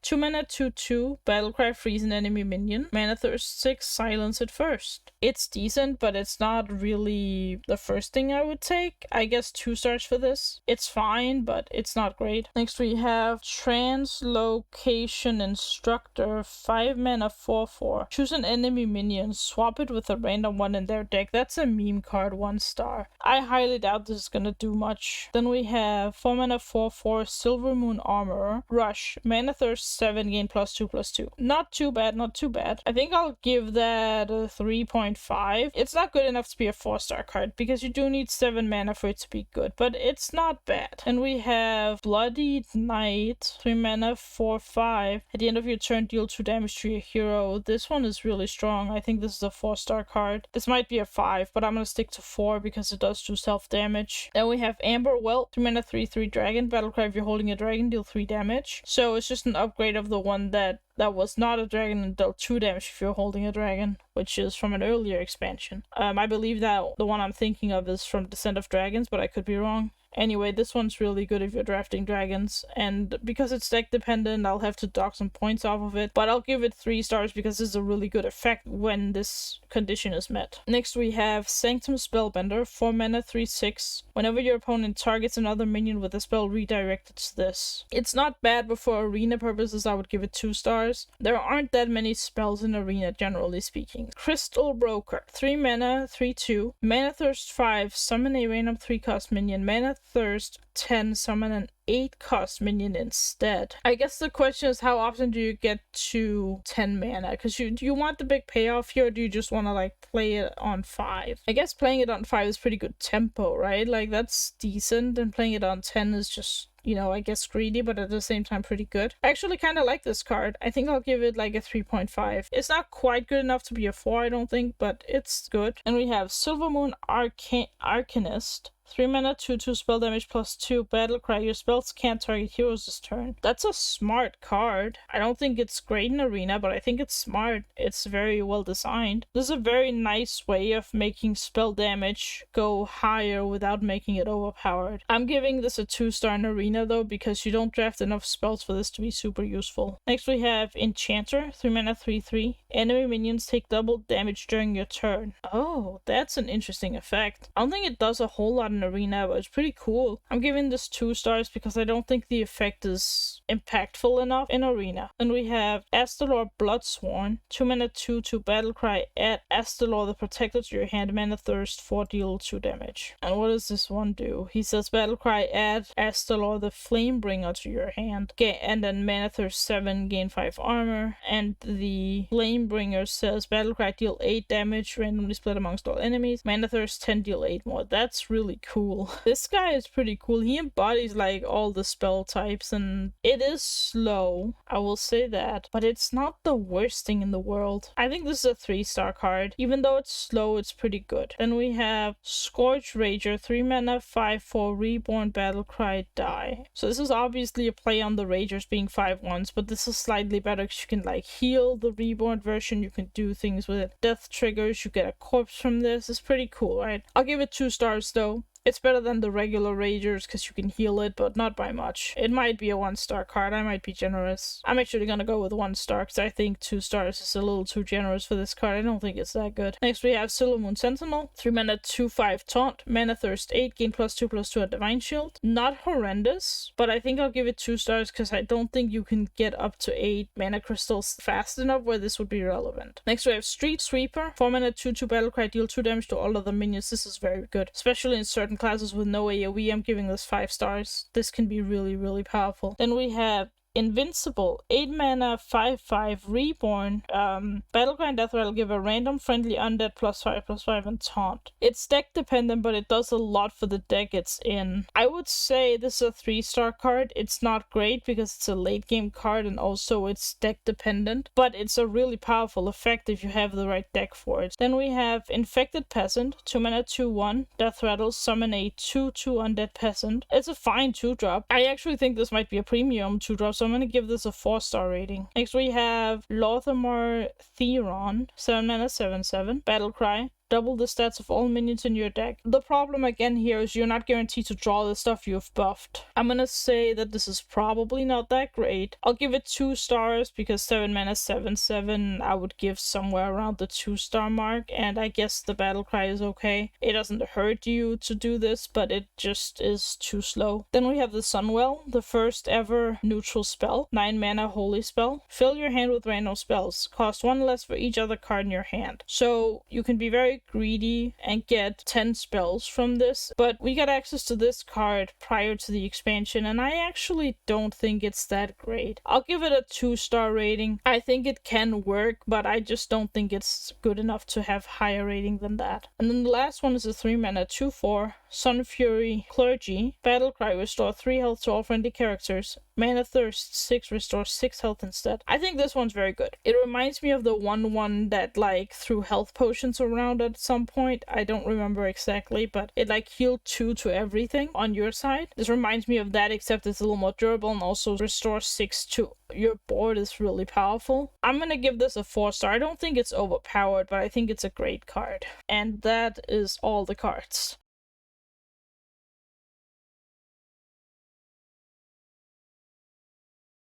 2 mana 2/2, Battlecry, freeze an enemy minion. Mana thirst 6, silence it first. It's decent, but it's not really the first thing I would take. I guess 2 stars for this. It's fine, but it's not great. Next we have Translocation Instructor. 5 mana 4/4. Choose an enemy minion, swap it with a random one in their deck. That's a meme card, 1 star. I highly doubt this is gonna do much. Then we have 4 mana 4/4, Silvermoon Armorer. Rush. Mana thirst 7, gain +2/+2. Not too bad, not too bad. I think I'll give that a 3.5. It's not good enough to be a 4-star card because you do need 7 mana for it to be good, but it's not bad. And we have Bloodied Knight. 3 mana 4/5. At the end of your turn, deal 2 damage to your hero. This one is really strong. I think this is a 4-star card. This might be a 5, but I'm gonna stick to 4 because it does do self-damage. Then we have Amber Whelp. 3 mana 3/3 dragon. Battlecry, if you're holding a dragon, deal 3 damage. So it's just an upgrade of the one that was not a dragon and dealt 2 damage if you're holding a dragon, which is from an earlier expansion. I believe that the one I'm thinking of is from Descent of Dragons, but I could be wrong. Anyway, this one's really good if you're drafting dragons, and because it's deck dependent, I'll have to dock some points off of it, but I'll give it 3 stars because this is a really good effect when this condition is met. Next we have Sanctum Spellbender. 4 mana 3/6. Whenever your opponent targets another minion with a spell, redirect it to this. It's not bad, but for arena purposes I would give it 2 stars. There aren't that many spells in arena, generally speaking. Crystal Broker. 3 mana 3/2. Mana thirst 5. Summon a random 3-cost minion. Mana thirst 10, summon an 8-cost minion instead. I guess the question is, how often do you get to 10 mana? Because do you want the big payoff here, or do you just want to like play it on 5? I guess playing it on 5 is pretty good tempo, right? Like that's decent, and playing it on 10 is just, you know, I guess greedy, but at the same time pretty good. I actually kind of like this card. I think I'll give it like a 3.5. It's not quite good enough to be a 4, I don't think, but it's good. And we have Silvermoon Arcanist. 3 mana 2/2, spell damage +2, Battlecry. Your spells can't target heroes this turn. That's a smart card. I don't think it's great in arena, but I think it's smart. It's very well designed. This is a very nice way of making spell damage go higher without making it overpowered. I'm giving this a 2-star in arena though, because you don't draft enough spells for this to be super useful. Next we have Enchanter. 3 mana 3/3. Enemy minions take double damage during your turn. Oh, that's an interesting effect. I don't think it does a whole lot in arena, but it's pretty cool. I'm giving this 2 stars because I don't think the effect is impactful enough in arena. Then we have Astalor Bloodsworn. 2 mana 2/2, Battlecry. Add Astalor the Protector to your hand. Mana thirst 4, deal 2 damage. And what does this one do? He says Battlecry, add Astalor the Flamebringer to your hand. And then mana thirst 7, gain 5 armor. And the Flamebringer says Battlecry, deal 8 damage, randomly split amongst all enemies. Mana thirst 10, deal 8 more. That's really cool. This guy is pretty cool. He embodies like all the spell types, and it is slow, I will say that, but it's not the worst thing in the world. I think this is a 3-star card. Even though it's slow, it's pretty good. Then we have Scourge Rager. 3 mana 5/4, Reborn, Battlecry, die. So this is obviously a play on the Ragers being 5/1s, but this is slightly better because you can like heal the Reborn version. You can do things with it. Death triggers, you get a corpse from this. It's pretty cool, right? I'll give it 2 stars though. It's better than the regular Ragers because you can heal it, but not by much. It might be a 1-star card. I might be generous. I'm actually gonna go with 1 star because I think 2 stars is a little too generous for this card. I don't think it's that good. Next we have Silvermoon Sentinel. 3 mana 2/5 Taunt. Mana thirst 8, gain +2/+2 at Divine Shield. Not horrendous, but I think I'll give it 2 stars because I don't think you can get up to 8 mana crystals fast enough where this would be relevant. Next we have Street Sweeper. 4 mana 2/2, Battlecry, deal 2 damage to all other minions. This is very good, especially in certain classes with no AoE. I'm giving this 5 stars. This can be really, really powerful. Then we have Invincible. 8 mana 5/5 Reborn. Battlecry and Death Rattle give a random friendly undead +5/+5 and taunt. It's deck dependent, but it does a lot for the deck it's in. I would say this is a 3-star card. It's not great because it's a late game card and also it's deck dependent, but it's a really powerful effect if you have the right deck for it. Then we have Infected Peasant. 2 mana 2/1. Death Rattle, summon a 2/2 undead peasant. It's a fine 2-drop. I actually think this might be a premium 2-drop, so I'm gonna give this a 4-star rating. Next we have Lothamar Theron. 7 mana 7/7. Battlecry. double the stats of all minions in your deck. The problem again here is you're not guaranteed to draw the stuff you've buffed. I'm gonna say that this is probably not that great. I'll give it 2 stars because 7 mana 7/7 I would give somewhere around the 2-star mark, and I guess the Battlecry is okay. It doesn't hurt you to do this, but it just is too slow. Then we have the Sunwell, the first ever neutral spell, 9 mana holy spell. Fill your hand with random spells, cost 1 less for each other card in your hand. So you can be very greedy and get 10 spells from this, but we got access to this card prior to the expansion, and I actually don't think it's that great. I'll give it a 2-star rating. I think it can work, but I just don't think it's good enough to have higher rating than that. And then the last one is a 3 mana 2/4 Sunfury Clergy. Battlecry, restore 3 health to all friendly characters. Mana Thirst 6, restore 6 health instead. I think this one's very good. It reminds me of the 1/1 that like threw health potions around at some point. I don't remember exactly, but it like healed 2 to everything on your side. This reminds me of that, except it's a little more durable and also restores 6 to your board. Is really powerful. I'm gonna give this a 4-star. I don't think it's overpowered, but I think it's a great card. And that is all the cards.